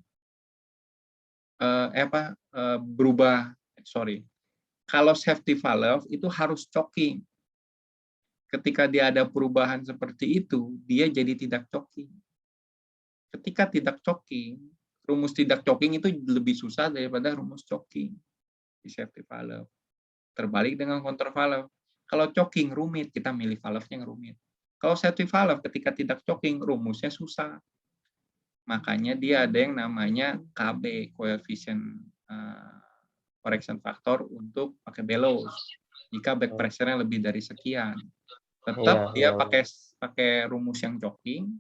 Kalau safety valve itu harus choking. Ketika dia ada perubahan seperti itu, dia jadi tidak choking. Ketika tidak choking, rumus tidak choking itu lebih susah daripada rumus choking di safety valve. Terbalik dengan kontrol valve. Kalau choking rumit, kita milih valve-nya yang rumit. Kalau safety valve ketika tidak choking, rumusnya susah. Makanya dia ada yang namanya KB, coefficient correction factor untuk pakai bellows. Jika back pressure-nya lebih dari sekian. Tetap dia pakai rumus yang choking,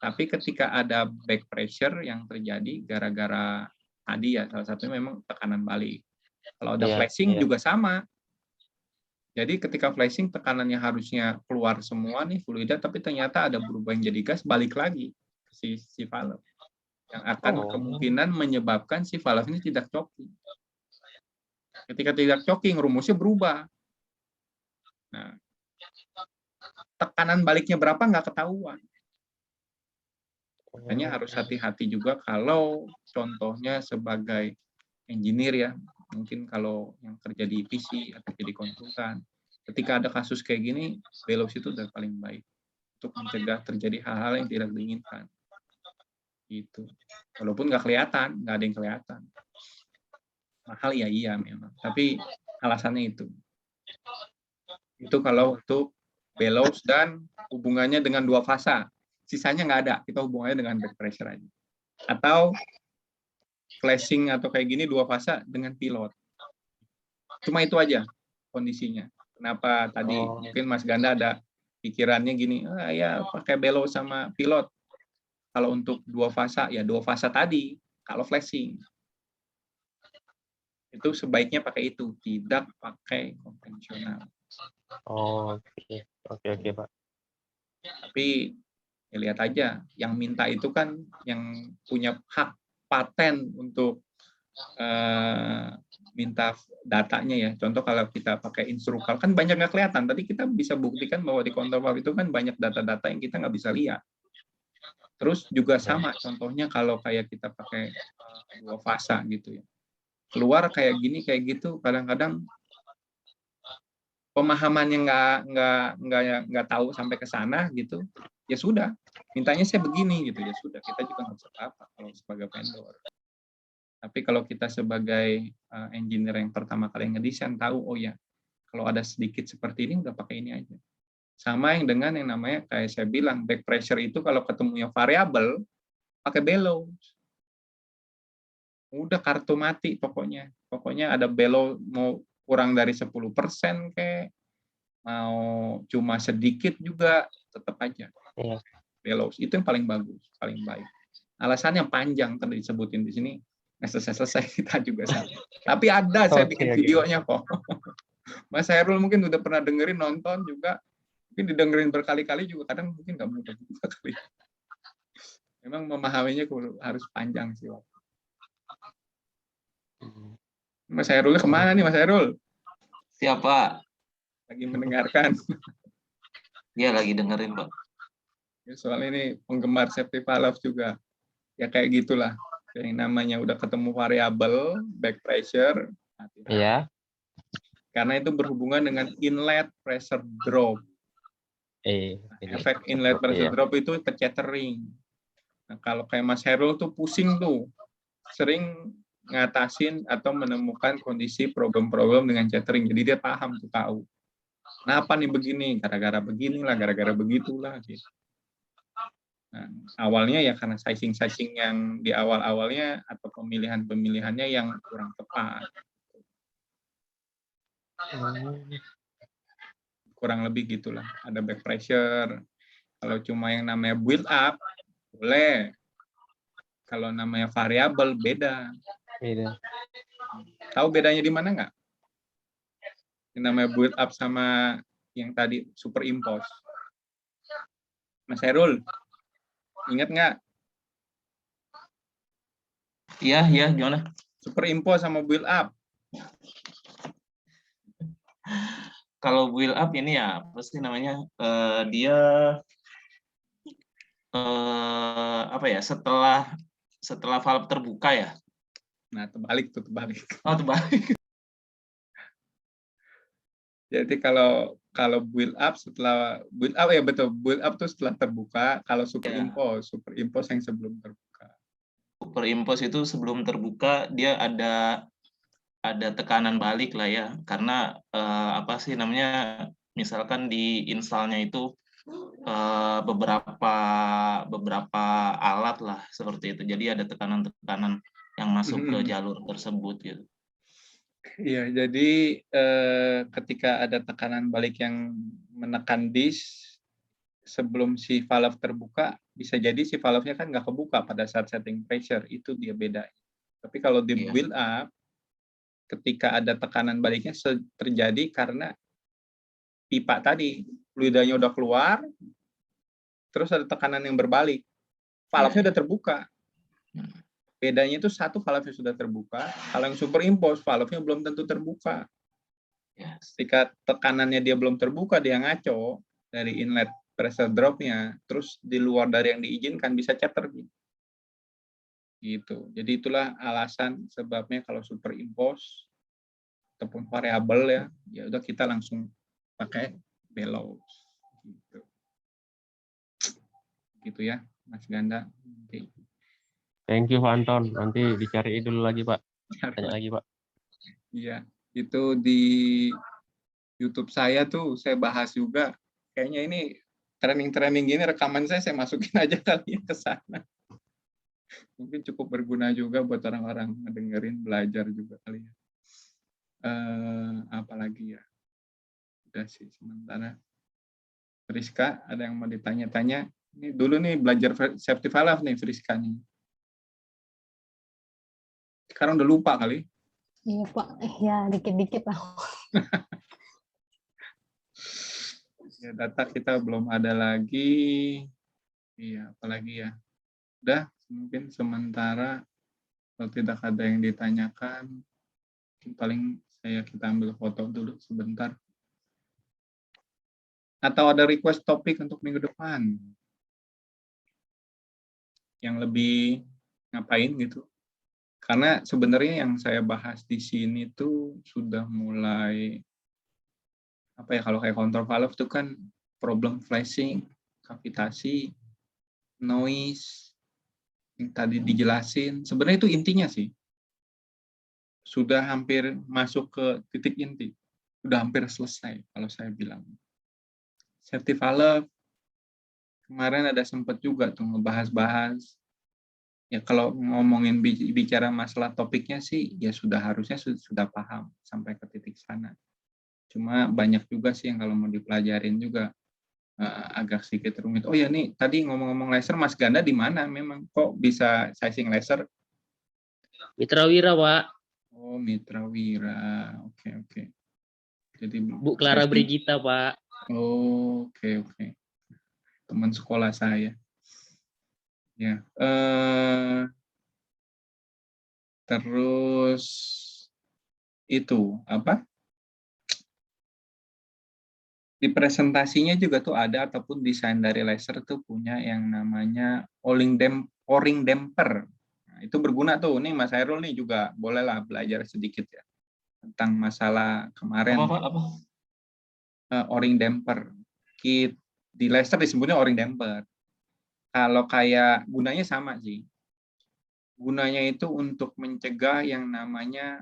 tapi ketika ada back pressure yang terjadi gara-gara tadi ya, salah satunya memang tekanan balik. Kalau ada flashing juga sama. Jadi ketika flashing tekanannya harusnya keluar semua nih fluida, tapi ternyata ada berubah yang jadi gas, balik lagi ke si valve. Yang akan kemungkinan menyebabkan si valve ini tidak choking. Ketika tidak choking, rumusnya berubah. Nah, tekanan baliknya berapa nggak ketahuan. Makanya harus hati-hati juga kalau contohnya sebagai engineer ya, mungkin kalau yang kerja di PC atau jadi konsultan, ketika ada kasus kayak gini, Belos itu udah paling baik untuk mencegah terjadi hal-hal yang tidak diinginkan. Gitu. Walaupun nggak kelihatan, nggak ada yang kelihatan. Mahal ya iya memang, tapi alasannya itu. Itu kalau untuk Belos dan hubungannya dengan dua fasa. Sisanya nggak ada, kita hubungannya dengan back pressure aja. Atau flashing atau kayak gini dua fasa dengan pilot. Cuma itu aja kondisinya. Kenapa tadi mungkin Mas Ganda ada pikirannya gini, ya pakai bellows sama pilot. Kalau untuk dua fasa, ya dua fasa tadi. Kalau flashing, itu sebaiknya pakai itu, tidak pakai konvensional. Oke, Pak. Tapi ya lihat aja, yang minta itu kan yang punya hak paten untuk minta datanya ya. Contoh kalau kita pakai instrukal kan banyak nggak kelihatan. Tadi kita bisa buktikan bahwa di counterpart itu kan banyak data-data yang kita nggak bisa lihat. Terus juga sama contohnya kalau kayak kita pakai dua fasa gitu ya. Keluar kayak gini kayak gitu kadang-kadang pemahamannya nggak tahu sampai ke sana gitu. Ya sudah, mintanya saya begini gitu ya sudah, kita juga nggak bisa apa-apa kalau sebagai vendor. Tapi kalau kita sebagai engineer yang pertama kali ngedesain tahu, oh ya, kalau ada sedikit seperti ini udah pakai ini aja. Sama yang dengan yang namanya kayak saya bilang back pressure itu kalau ketemunya variabel pakai bellows. Udah kartu mati pokoknya. Pokoknya ada bellows mau kurang dari 10% kayak mau cuma sedikit juga tetap aja. Bellows itu yang paling bagus, paling baik. Alasannya panjang tadi disebutin di sini. Selesai kita juga sama. Tapi ada saya bikin videonya kok. Mas Hairul mungkin udah pernah dengerin, nonton juga, mungkin didengerin berkali-kali juga kadang mungkin nggak mudah juga kali. Memang memahaminya harus panjang sih. Mas Hairul kemana nih Mas Hairul? Siapa? Lagi mendengarkan. Dia lagi dengerin, Pak. Soalnya ini penggemar safety valve juga. Ya kayak gitulah. Yang namanya udah ketemu variabel back pressure. Iya. Karena itu berhubungan dengan inlet pressure drop. Efek inlet pressure drop itu tethering. Nah, kalau kayak Mas Hairul tuh pusing tuh. Sering ngatasin atau menemukan kondisi problem-problem dengan tethering. Jadi dia paham tuh, tahu. Kenapa nih begini? Gara-gara beginilah, gara-gara begitulah gitu. Nah, awalnya ya karena sizing-sizing yang di awal-awalnya atau pemilihan-pemilihannya yang kurang tepat. Kurang lebih gitulah. Ada back pressure. Kalau cuma yang namanya build up, boleh. Kalau namanya variabel, beda. Tahu bedanya di mana nggak? Yang namanya build up sama yang tadi superimpose. Mas Herul, ingat nggak? Iya, gimana? Superimpose sama build up. Kalau build up ini ya, pasti namanya dia apa ya? Setelah valve terbuka ya. Nah, terbalik. Oh, terbalik. Jadi kalau build up setelah build up ya betul, build up tuh setelah terbuka. Kalau superimpose yang sebelum terbuka. Superimpose itu sebelum terbuka dia ada tekanan balik lah ya, karena apa sih namanya, misalkan di installnya itu beberapa alat lah seperti itu, jadi ada tekanan-tekanan yang masuk ke jalur tersebut gitu. Iya, jadi ketika ada tekanan balik yang menekan disk sebelum si valve terbuka, bisa jadi si valve-nya kan nggak kebuka pada saat setting pressure, itu dia bedanya. Tapi kalau di build up, ketika ada tekanan baliknya terjadi karena pipa tadi, fluidanya udah keluar, terus ada tekanan yang berbalik, valve-nya udah terbuka. Bedanya itu satu valve-nya sudah terbuka, kalau yang superimpose valve-nya belum tentu terbuka. Ketika tekanannya dia belum terbuka, dia ngaco dari inlet pressure drop-nya, terus di luar dari yang diizinkan bisa chatter gitu. Jadi itulah alasan sebabnya kalau superimpose ataupun variabel ya udah kita langsung pakai bellows gitu. Gitu ya, Mas Ganda. Oke. Thank you Pak Anton. Nanti dicari dulu lagi Pak. Tanya lagi Pak. Iya, itu di YouTube saya tuh saya bahas juga. Kayaknya ini training-training gini rekaman saya masukin aja kali ya ke sana. Mungkin cukup berguna juga buat orang-orang ngedengerin, belajar juga kali ya. Apalagi ya. Udah sih sementara. Friska, ada yang mau ditanya-tanya? Ini dulu nih belajar safety valve nih Friska nih. Sekarang udah lupa kali. Iya Pak, ya dikit-dikit lah. Ya, data kita belum ada lagi. Iya, apalagi ya. Udah, mungkin sementara kalau tidak ada yang ditanyakan, paling kita ambil foto dulu sebentar. Atau ada request topik untuk minggu depan yang lebih ngapain gitu. Karena sebenarnya yang saya bahas di sini tuh sudah mulai apa ya, kalau kayak control valve itu kan problem flashing, kavitasi, noise, yang tadi dijelasin. Sebenarnya itu intinya sih. Sudah hampir masuk ke titik inti. Udah hampir selesai kalau saya bilang. Safety valve, kemarin ada sempat juga tuh ngebahas-bahas. Ya kalau ngomongin bicara masalah topiknya sih, ya harusnya sudah paham sampai ke titik sana. Cuma banyak juga sih yang kalau mau dipelajarin juga agak sedikit rumit. Oh ya nih, tadi ngomong-ngomong laser, Mas Ganda di mana memang? Kok bisa sizing laser? Mitra Wira Pak. Oh, Mitra Wira. Oke. Jadi Bu Clara Brigita Pak. Oh, oke. Teman sekolah saya. Ya. Terus itu apa? Di presentasinya juga tuh ada ataupun desain dari laser tuh punya yang namanya O-ring damper. Nah, itu berguna tuh. Nih Mas Hairul nih juga bolehlah belajar sedikit ya tentang masalah kemarin. O-ring damper. Di laser disebutnya O-ring damper. Kalau kayak gunanya sama sih. Gunanya itu untuk mencegah yang namanya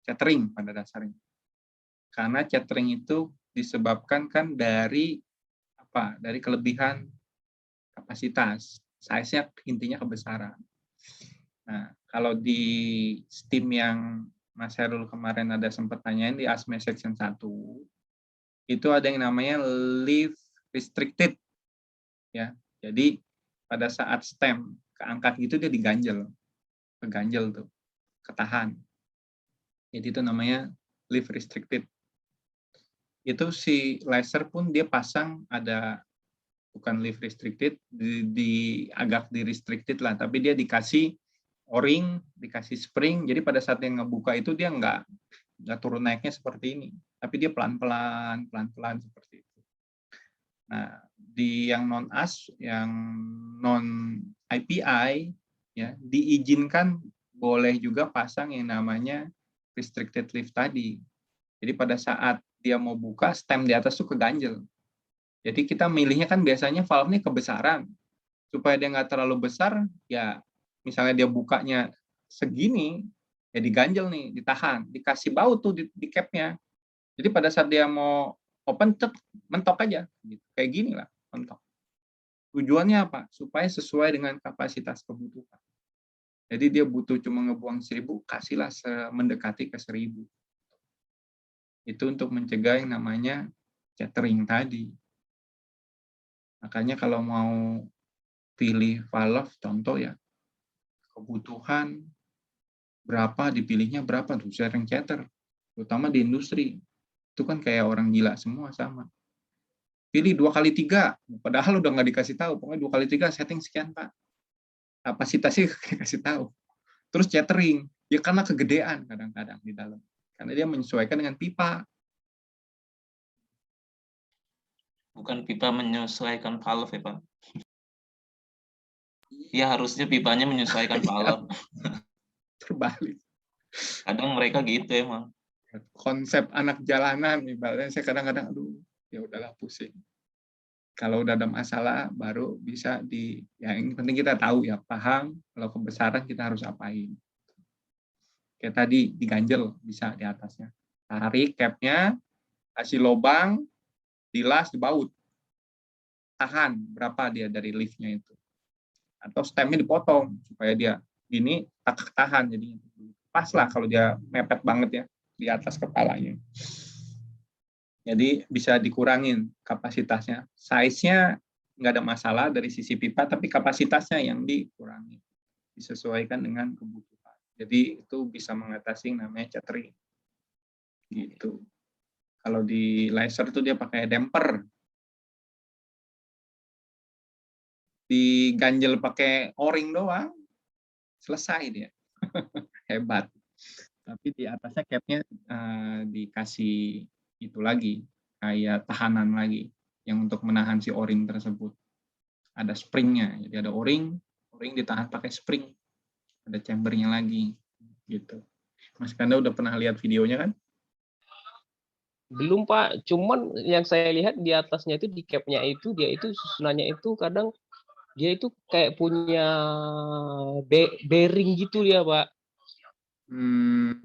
chattering pada dasarnya. Karena chattering itu disebabkan kan dari kelebihan kapasitas, size-nya intinya kebesaran. Nah, kalau di STEAM yang Mas Herul kemarin ada sempat tanyain di ASME section 1, itu ada yang namanya leaf restricted. Ya, jadi pada saat stem keangkat gitu dia keganjel tuh, ketahan. Jadi itu namanya leaf restricted. Itu si laser pun dia pasang ada bukan leaf restricted, agak di restricted lah, tapi dia dikasih O-ring, dikasih spring, jadi pada saat yang ngebuka itu dia nggak turun naiknya seperti ini, tapi dia pelan-pelan seperti itu. Nah, di yang non-AS, yang non-IPI, ya diizinkan boleh juga pasang yang namanya restricted leaf tadi. Jadi pada saat dia mau buka, stem di atas tuh keganjel. Jadi kita milihnya kan biasanya valve-nya kebesaran. Supaya dia nggak terlalu besar, ya misalnya dia bukanya segini, ya diganjel nih, ditahan. Dikasih baut tuh di cap-nya. Jadi pada saat dia mau open, mentok aja. Kayak gini lah, mentok. Tujuannya apa? Supaya sesuai dengan kapasitas kebutuhan. Jadi dia butuh cuma ngebuang 1000, kasihlah mendekati ke 1000. Itu untuk mencegah yang namanya chattering tadi. Makanya kalau mau pilih valve, contoh ya, kebutuhan berapa, dipilihnya berapa tuh, sharing chatter, terutama di industri. Itu kan kayak orang gila semua sama. Pilih 2x3, padahal udah nggak dikasih tahu, pokoknya 2x3 setting sekian Pak. Kapasitasnya dikasih tahu. Terus chattering, ya karena kegedean kadang-kadang di dalam. Karena dia menyesuaikan dengan pipa. bukan pipa menyesuaikan valve ya Pak. Ya harusnya pipanya menyesuaikan valve. Terbalik. Kadang mereka gitu emang. Konsep anak jalanan, ibaratnya saya kadang-kadang, aduh, ya udahlah pusing. Kalau udah ada masalah, baru bisa yang penting kita tahu ya, paham, kalau kebesaran kita harus apain. Kayak tadi, diganjel, bisa di atasnya. Tarik capnya, kasih lubang, dilas, dibaut. Tahan, berapa dia dari liftnya itu. Atau stemnya dipotong, supaya dia gini, tahan jadinya. Pas lah kalau dia mepet banget ya, di atas kepalanya. Jadi bisa dikurangin kapasitasnya. Size-nya nggak ada masalah dari sisi pipa, tapi kapasitasnya yang dikurangi. Disesuaikan dengan kebutuhan. Jadi itu bisa mengatasi namanya catering. Gitu. Kalau di laser tuh dia pakai damper. Diganjel pakai o-ring doang, selesai dia. Hebat. Tapi di atasnya capnya dikasih itu lagi, kayak tahanan lagi, yang untuk menahan si o-ring tersebut. Ada springnya, jadi ada o-ring ditahan pakai spring. Ada chambernya lagi, gitu. Mas Kanda udah pernah lihat videonya kan? Belum Pak, cuman yang saya lihat di atasnya itu, di capnya itu, dia itu susunannya itu kadang dia itu kayak punya bearing gitu ya Pak.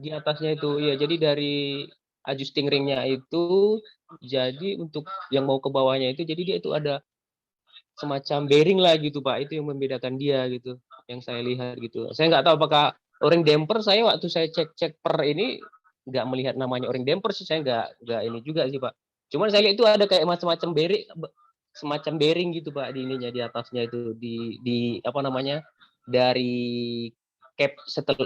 Di atasnya itu ya, jadi dari adjusting ringnya itu, jadi untuk yang mau ke bawahnya itu, jadi dia itu ada semacam bearing lah gitu Pak, itu yang membedakan dia gitu, yang saya lihat gitu. Saya nggak tahu apakah o-ring damper, saya waktu saya cek per ini nggak melihat namanya o-ring damper sih, saya nggak ini juga sih Pak. Cuman saya lihat itu ada kayak macam-macam bearing, semacam bearing gitu Pak, di ininya, di atasnya itu, di apa namanya, dari cap,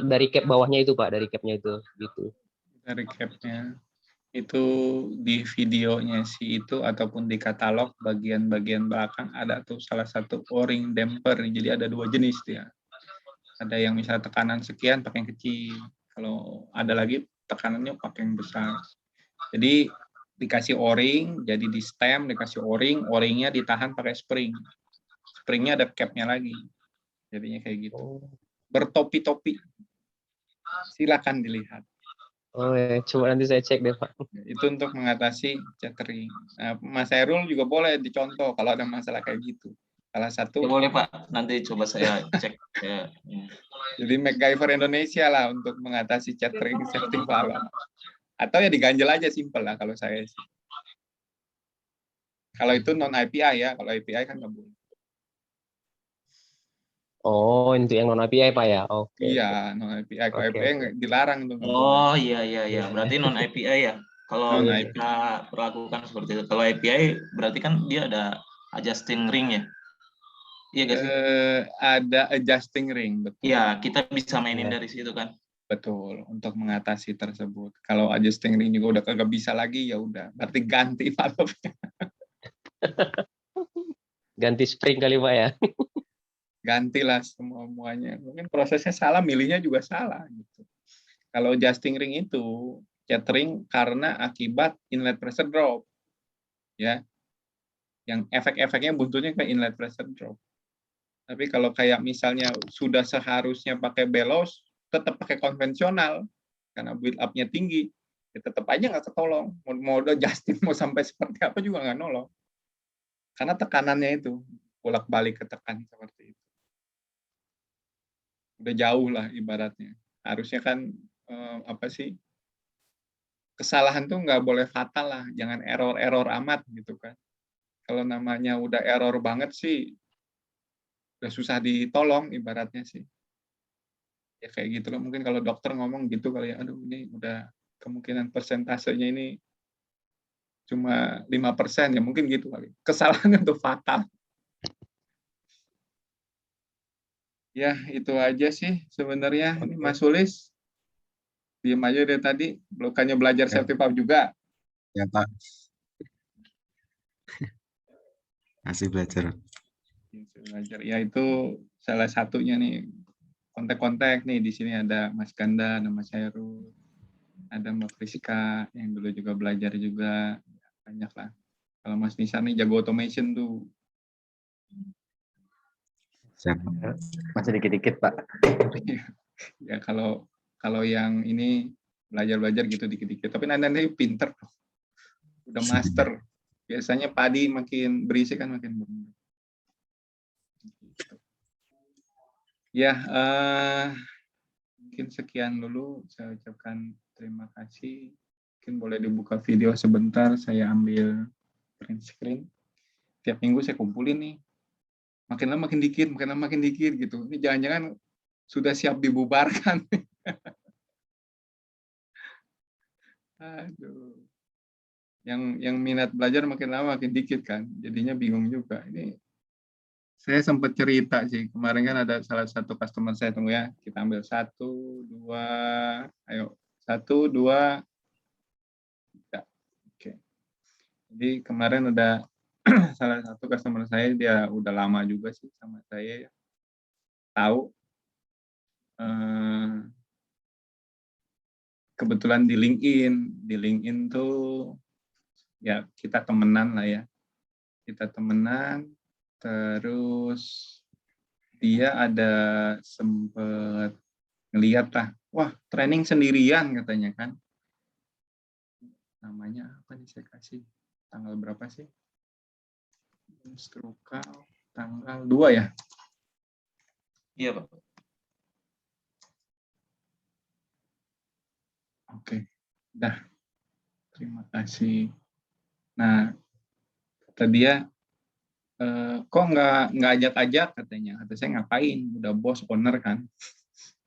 dari cap bawahnya itu Pak, dari capnya itu gitu. Dari capnya itu di videonya sih itu, ataupun di katalog bagian-bagian belakang ada tuh salah satu o-ring damper. Jadi ada dua jenis dia. Ada yang misalnya tekanan sekian pakai yang kecil, kalau ada lagi tekanannya pakai yang besar. Jadi dikasih o-ring, jadi di stem dikasih o-ring, o-ringnya ditahan pakai spring. Springnya ada capnya lagi. Jadinya kayak gitu. Bertopi-topi. Silakan dilihat. Oh ya, coba nanti saya cek deh Pak. Itu untuk mengatasi catering. Nah, Mas Herul juga boleh dicontoh kalau ada masalah kayak gitu. Salah satu. Ya, boleh Pak, nanti coba saya cek. Ya. Jadi MacGyver Indonesia lah untuk mengatasi catering safety valve. Atau ya diganjel aja, simple lah kalau saya sih. Kalau itu non IPI ya, kalau IPI kan nggak boleh. Oh, untuk yang non API Pak ya? Oke. Iya, non IPI. Kalau Oke, IPI oke. dilarang tuh, nggak boleh. Oh iya. Berarti non IPI ya. Kalau Non Iya. IPI. kita perlakukan seperti itu. Kalau IPI berarti kan dia ada adjusting ring ya. Iya gak sih? Ada adjusting ring, betul. Iya, kita bisa mainin Iya. dari situ kan. Betul, untuk mengatasi tersebut. Kalau adjusting ring juga udah kagak bisa lagi, ya udah, berarti ganti valve-nya. Ganti spring kali Pak ya? Gantilah semuanya. Mungkin prosesnya salah, milihnya juga salah. Gitu. Kalau adjusting ring itu catering karena akibat inlet pressure drop, ya, yang efek-efeknya buntutnya ke inlet pressure drop. Tapi kalau kayak misalnya sudah seharusnya pakai bellows, tetap pakai konvensional karena build up-nya tinggi, ya tetap aja nggak ketolong. Mau adjusting mau sampai seperti apa juga nggak nolong. Karena tekanannya itu bolak-balik ketekan seperti itu. Udah jauh lah ibaratnya. Harusnya kan kesalahan tuh nggak boleh fatal lah, jangan error amat gitu kan. Kalau namanya udah error banget sih, udah susah ditolong ibaratnya sih. Ya kayak gitu loh. Mungkin kalau dokter ngomong gitu kali ya, aduh ini udah kemungkinan persentasenya ini cuma 5% ya, mungkin gitu kali. Kesalahannya tuh fatal. Ya, itu aja sih sebenarnya. Ini Mas Sulis, diem aja dari tadi, bukannya belajar safety valve juga. Ya Pak. Masih belajar. Ya itu salah satunya nih. Kontak-kontak nih, di sini ada Mas Ganda, ada Mas Heru, ada Mbak Priska yang dulu juga belajar juga, banyak lah. Kalau Mas Nisan nih jago automation tuh. Siap. Masih dikit-dikit, Pak. Ya kalau yang ini belajar gitu dikit-dikit. Tapi nanti pinter, udah master. Biasanya padi makin berisi kan makin benar. Ya, mungkin sekian dulu. Saya ucapkan terima kasih. Mungkin boleh dibuka video sebentar. Saya ambil print screen. Tiap minggu saya kumpulin nih. Makin lama makin dikit, makin lama makin dikit gitu. Ini jangan-jangan sudah siap dibubarkan. Aduh. Yang minat belajar makin lama makin dikit kan. Jadinya bingung juga. Ini saya sempat cerita sih. Kemarin kan ada salah satu customer saya, tunggu ya. Kita ambil 1, 2, ayo. 1, 2, 3. Oke. Jadi kemarin ada salah satu customer saya, dia udah lama juga sih sama saya. Tahu. Kebetulan di LinkedIn tuh ya kita temenan lah ya. Kita temenan, terus dia ada sempet ngeliat lah, wah training sendirian katanya kan. Namanya apa nih saya kasih, tanggal berapa sih? Instrukal, tanggal 2 ya? Iya, Pak. Oke, dah. Terima kasih. Nah, kata dia, kok nggak ajak-ajak katanya. Kata saya ngapain? Udah bos, owner kan.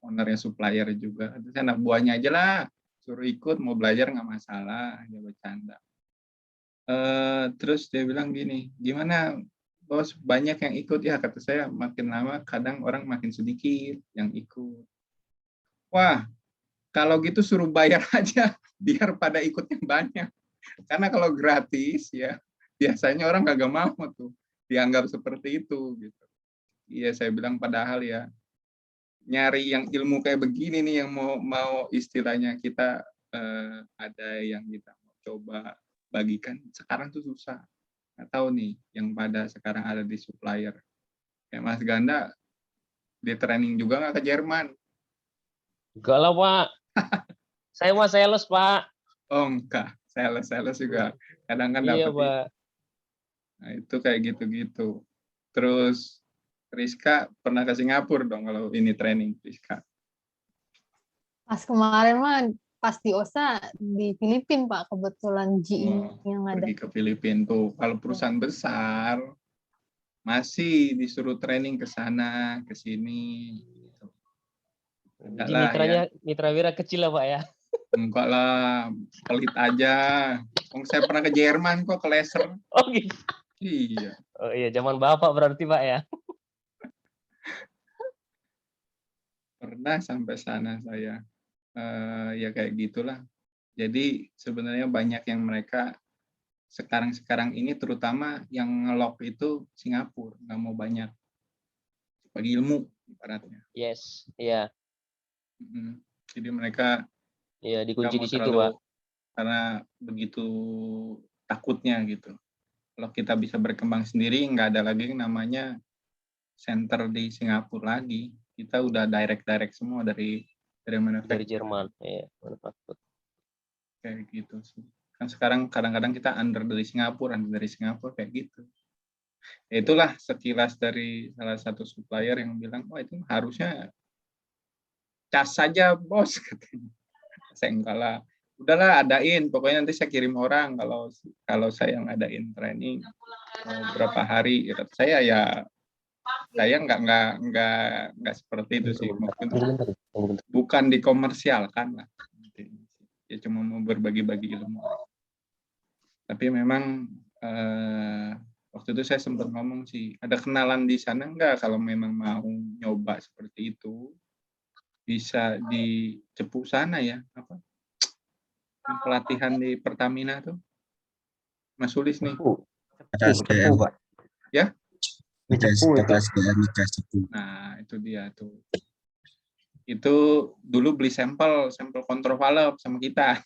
Ownernya supplier juga. Kata saya anak buahnya aja lah. Suruh ikut, mau belajar nggak masalah. Dia bercanda. Terus dia bilang gini, gimana bos banyak yang ikut? Ya kata saya makin lama kadang orang makin sedikit yang ikut. Wah, kalau gitu suruh bayar aja biar pada ikut yang banyak. Karena kalau gratis ya biasanya orang kagak mau tuh, dianggap seperti itu gitu. Iya saya bilang padahal ya nyari yang ilmu kayak begini nih yang mau istilahnya kita ada yang kita mau coba bagikan sekarang tuh susah. Nggak tahu nih yang pada sekarang ada di supplier. Kayak Mas Ganda di training juga nggak ke Jerman? Enggak lah, Pak. Saya mah sales, Pak. Oh enggak, sales juga kadang kan Iya, dapat. Pak. Nah, itu kayak gitu-gitu. Terus Rizka pernah ke Singapura dong kalau ini training Rizka. Pas kemarin mah pas di OSA di Filipina Pak, kebetulan GE yang ada. Pergi ke Filipina tuh. Kalau perusahaan besar masih disuruh training ke sana, ke sini. Jadi mitranya mitra wira kecil lah, Pak ya. Enggak lah, pelit aja. Saya pernah ke Jerman kok, ke laser. Oh gitu. Iya. Oh iya, zaman Bapak berarti, Pak ya. Pernah sampai sana saya. Ya kayak gitulah. Jadi sebenarnya banyak yang mereka sekarang ini terutama yang ngelok itu Singapura, nggak mau banyak bagi ilmu ibaratnya. Yes, iya. Jadi mereka iya dikunci di situ, terlalu, Pak. karena begitu takutnya gitu. Kalau kita bisa berkembang sendiri, nggak ada lagi yang namanya center di Singapura lagi. Kita udah direct semua dari manufacturer. Dari Jerman, ya, manufaktur. Kayak gitu sih. Kan sekarang kadang-kadang kita under dari Singapura kayak gitu. Ya itulah sekilas dari salah satu supplier yang bilang, wah itu harusnya cas saja bos katanya. Saya enggak lah. Udahlah adain, pokoknya nanti saya kirim orang kalau saya yang adain training berapa hari. Ya, saya ya saya nggak seperti itu sih, mungkin bukan dikomersialkan lah. Ya cuma mau berbagi-bagi ilmu. Tapi memang waktu itu saya sempat ngomong sih, ada kenalan di sana enggak kalau memang mau nyoba seperti itu, bisa di Cepu sana ya, apa? Pelatihan di Pertamina tuh. Mas Sulis nih. SDM, Pak. Ya? SDM. Nah, itu dia tuh. Itu dulu beli sampel kontrol valve sama kita.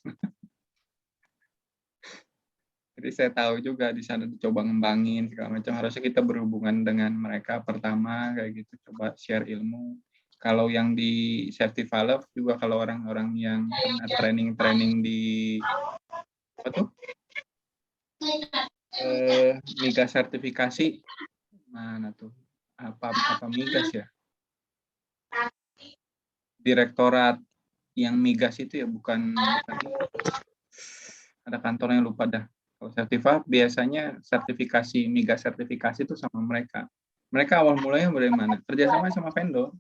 Jadi saya tahu juga di sana dicoba ngembangin segala macam. Harusnya kita berhubungan dengan mereka pertama kayak gitu, coba share ilmu. Kalau yang di Safety Valve juga kalau orang-orang yang pernah training di apa tuh? Migas sertifikasi mana tuh? Apa migas ya? Direktorat yang migas itu ya bukan ada kantornya lupa dah. Kalau Safety biasanya sertifikasi migas sertifikasi itu sama mereka. Mereka awal mulanya dari mana? Kerjasama sama vendor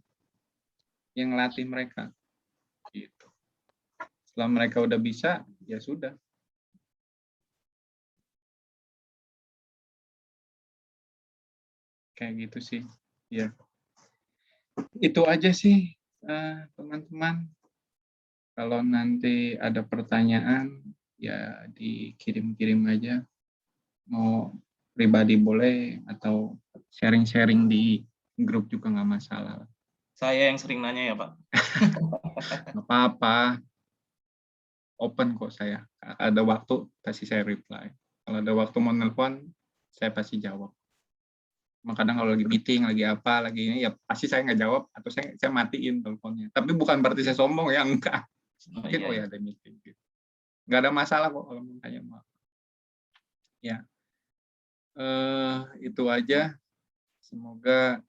yang ngelatih mereka. Gitu. Setelah mereka udah bisa, ya sudah. Kayak gitu sih. Ya. Itu aja sih, teman-teman. Kalau nanti ada pertanyaan, ya dikirim-kirim aja. Mau pribadi boleh, atau sharing-sharing di grup juga nggak masalah. Saya yang sering nanya ya, Pak. Nggak apa-apa. Open kok saya. Ada waktu, pasti saya reply. Kalau ada waktu mau nelpon, saya pasti jawab. Kadang kalau lagi meeting, lagi apa, lagi ini, ya pasti saya nggak jawab, atau saya matiin teleponnya. Tapi bukan berarti saya sombong, ya enggak. Mungkin, oh ya ada meeting. Gitu. Nggak ada masalah kok kalau mau tanya. Ya, itu aja. Semoga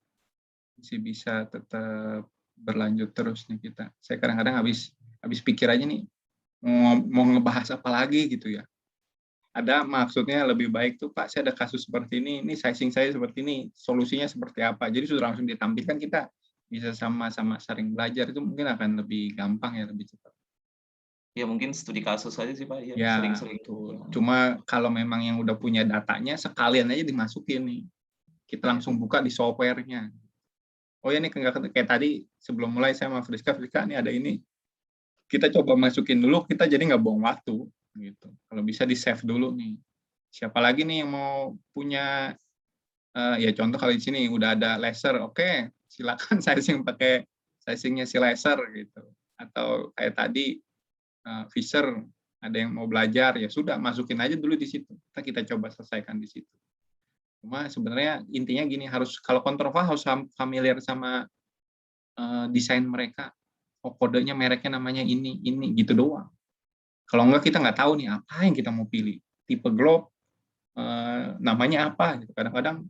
masih bisa tetap berlanjut terus nih kita. Saya kadang-kadang habis pikir aja nih, mau ngebahas apa lagi gitu ya. Ada maksudnya lebih baik tuh Pak, saya ada kasus seperti ini sizing saya seperti ini, solusinya seperti apa. Jadi sudah langsung ditampilkan, kita bisa sama-sama sering belajar, itu mungkin akan lebih gampang ya, lebih cepat. Ya mungkin studi kasus aja sih Pak, ya sering-sering. Cuma kalau memang yang udah punya datanya, sekalian aja dimasukin nih. Kita langsung buka di software-nya. Oh ya nih, kayak tadi sebelum mulai saya sama Friska nih ada ini. Kita coba masukin dulu, kita jadi nggak buang waktu. Gitu. Kalau bisa di save dulu nih. Siapa lagi nih yang mau punya ya contoh kalau di sini udah ada laser, oke, silakan sizing pakai sizingnya si laser gitu. Atau kayak tadi Fisher, ada yang mau belajar ya sudah masukin aja dulu di situ. Kita coba selesaikan di situ. Cuma sebenarnya intinya gini, harus kalau kontrol harus familiar sama desain mereka. Oh, kodenya mereknya namanya ini gitu doang. Kalau enggak kita nggak tahu nih apa yang kita mau pilih. Tipe globe, namanya apa. Gitu. Kadang-kadang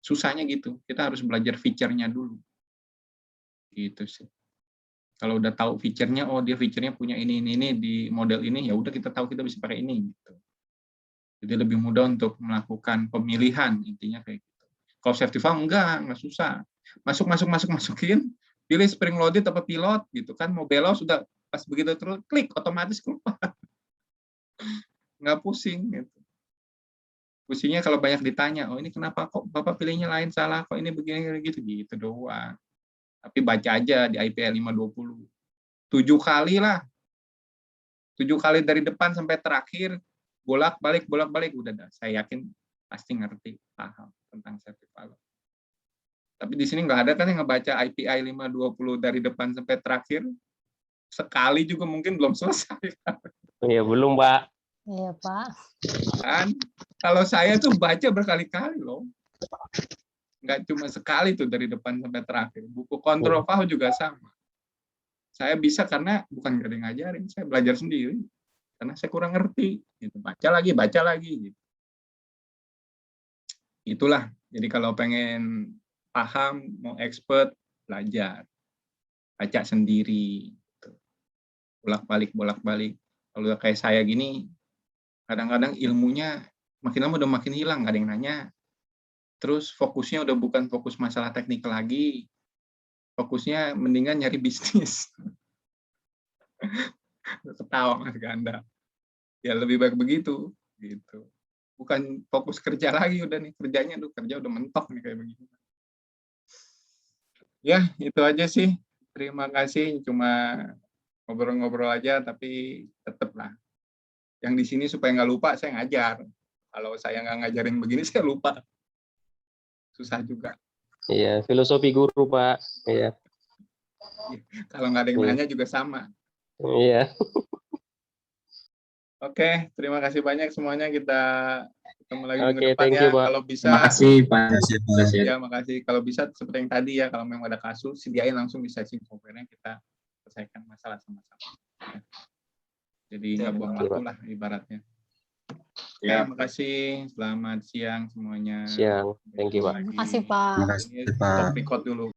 susahnya gitu. Kita harus belajar feature-nya dulu. Gitu sih. Kalau udah tahu feature-nya, oh dia feature-nya punya ini di model ini, ya udah kita tahu kita bisa pakai ini. Gitu. Jadi lebih mudah untuk melakukan pemilihan, intinya kayak gitu. Kalau safety valve enggak susah. Masukin, pilih spring loaded atau pilot gitu kan, mau belok sudah pas begitu terus klik otomatis keluar. Nggak pusing gitu. Pusingnya kalau banyak ditanya, oh ini kenapa kok Bapak pilihnya lain, salah, kok ini begini gitu doang. Tapi baca aja di IPL 520. 7 kali lah. 7 kali dari depan sampai terakhir, bolak-balik udah dah. Saya yakin pasti ngerti, paham tentang safety valve. Tapi di sini nggak ada kan yang ngebaca IPI 520 dari depan sampai terakhir. Sekali juga mungkin belum selesai. Iya, belum, Pak. Iya, Pak. Kan kalau saya tuh baca berkali-kali loh. Nggak cuma sekali tuh dari depan sampai terakhir. Buku kontrol valve juga sama. Saya bisa karena bukan gak ada yang ngajarin, saya belajar sendiri. Karena saya kurang ngerti. Gitu. Baca lagi. Gitu. Itulah. Jadi kalau pengen paham, mau expert, belajar. Baca sendiri. Bolak-balik. Kalau kayak saya gini, kadang-kadang ilmunya makin lama udah makin hilang, nggak ada yang nanya. Terus fokusnya udah bukan fokus masalah teknik lagi, fokusnya mendingan nyari bisnis. Ketawa Mas Ganda. Ya lebih baik begitu. Gitu. Bukan fokus kerja lagi, udah nih kerjanya kerja udah mentok nih kayak begini. Ya itu aja sih. Terima kasih, cuma ngobrol-ngobrol aja, tapi tetap lah. Yang di sini supaya nggak lupa, saya ngajar. Kalau saya nggak ngajarin begini, saya lupa. Susah juga. Iya, filosofi guru, Pak. Iya. Kalau nggak ada yang nanya juga sama. Iya. Oke, terima kasih banyak semuanya. Kita ketemu lagi minggu Oke, depan thank ya. you, Pak. Kalau bisa, Terima kasih Pak. ya makasih. Kalau bisa seperti yang tadi ya, kalau memang ada kasus, sediain langsung di setting software-nya, kita selesaikan masalah sama-sama. Ya. Jadi nggak buang waktu lah ibaratnya. Oke, makasih. Selamat siang semuanya. Siang. Thank you, Pak. Terima kasih, Pak. Terima kasih Pak. Stop record dulu.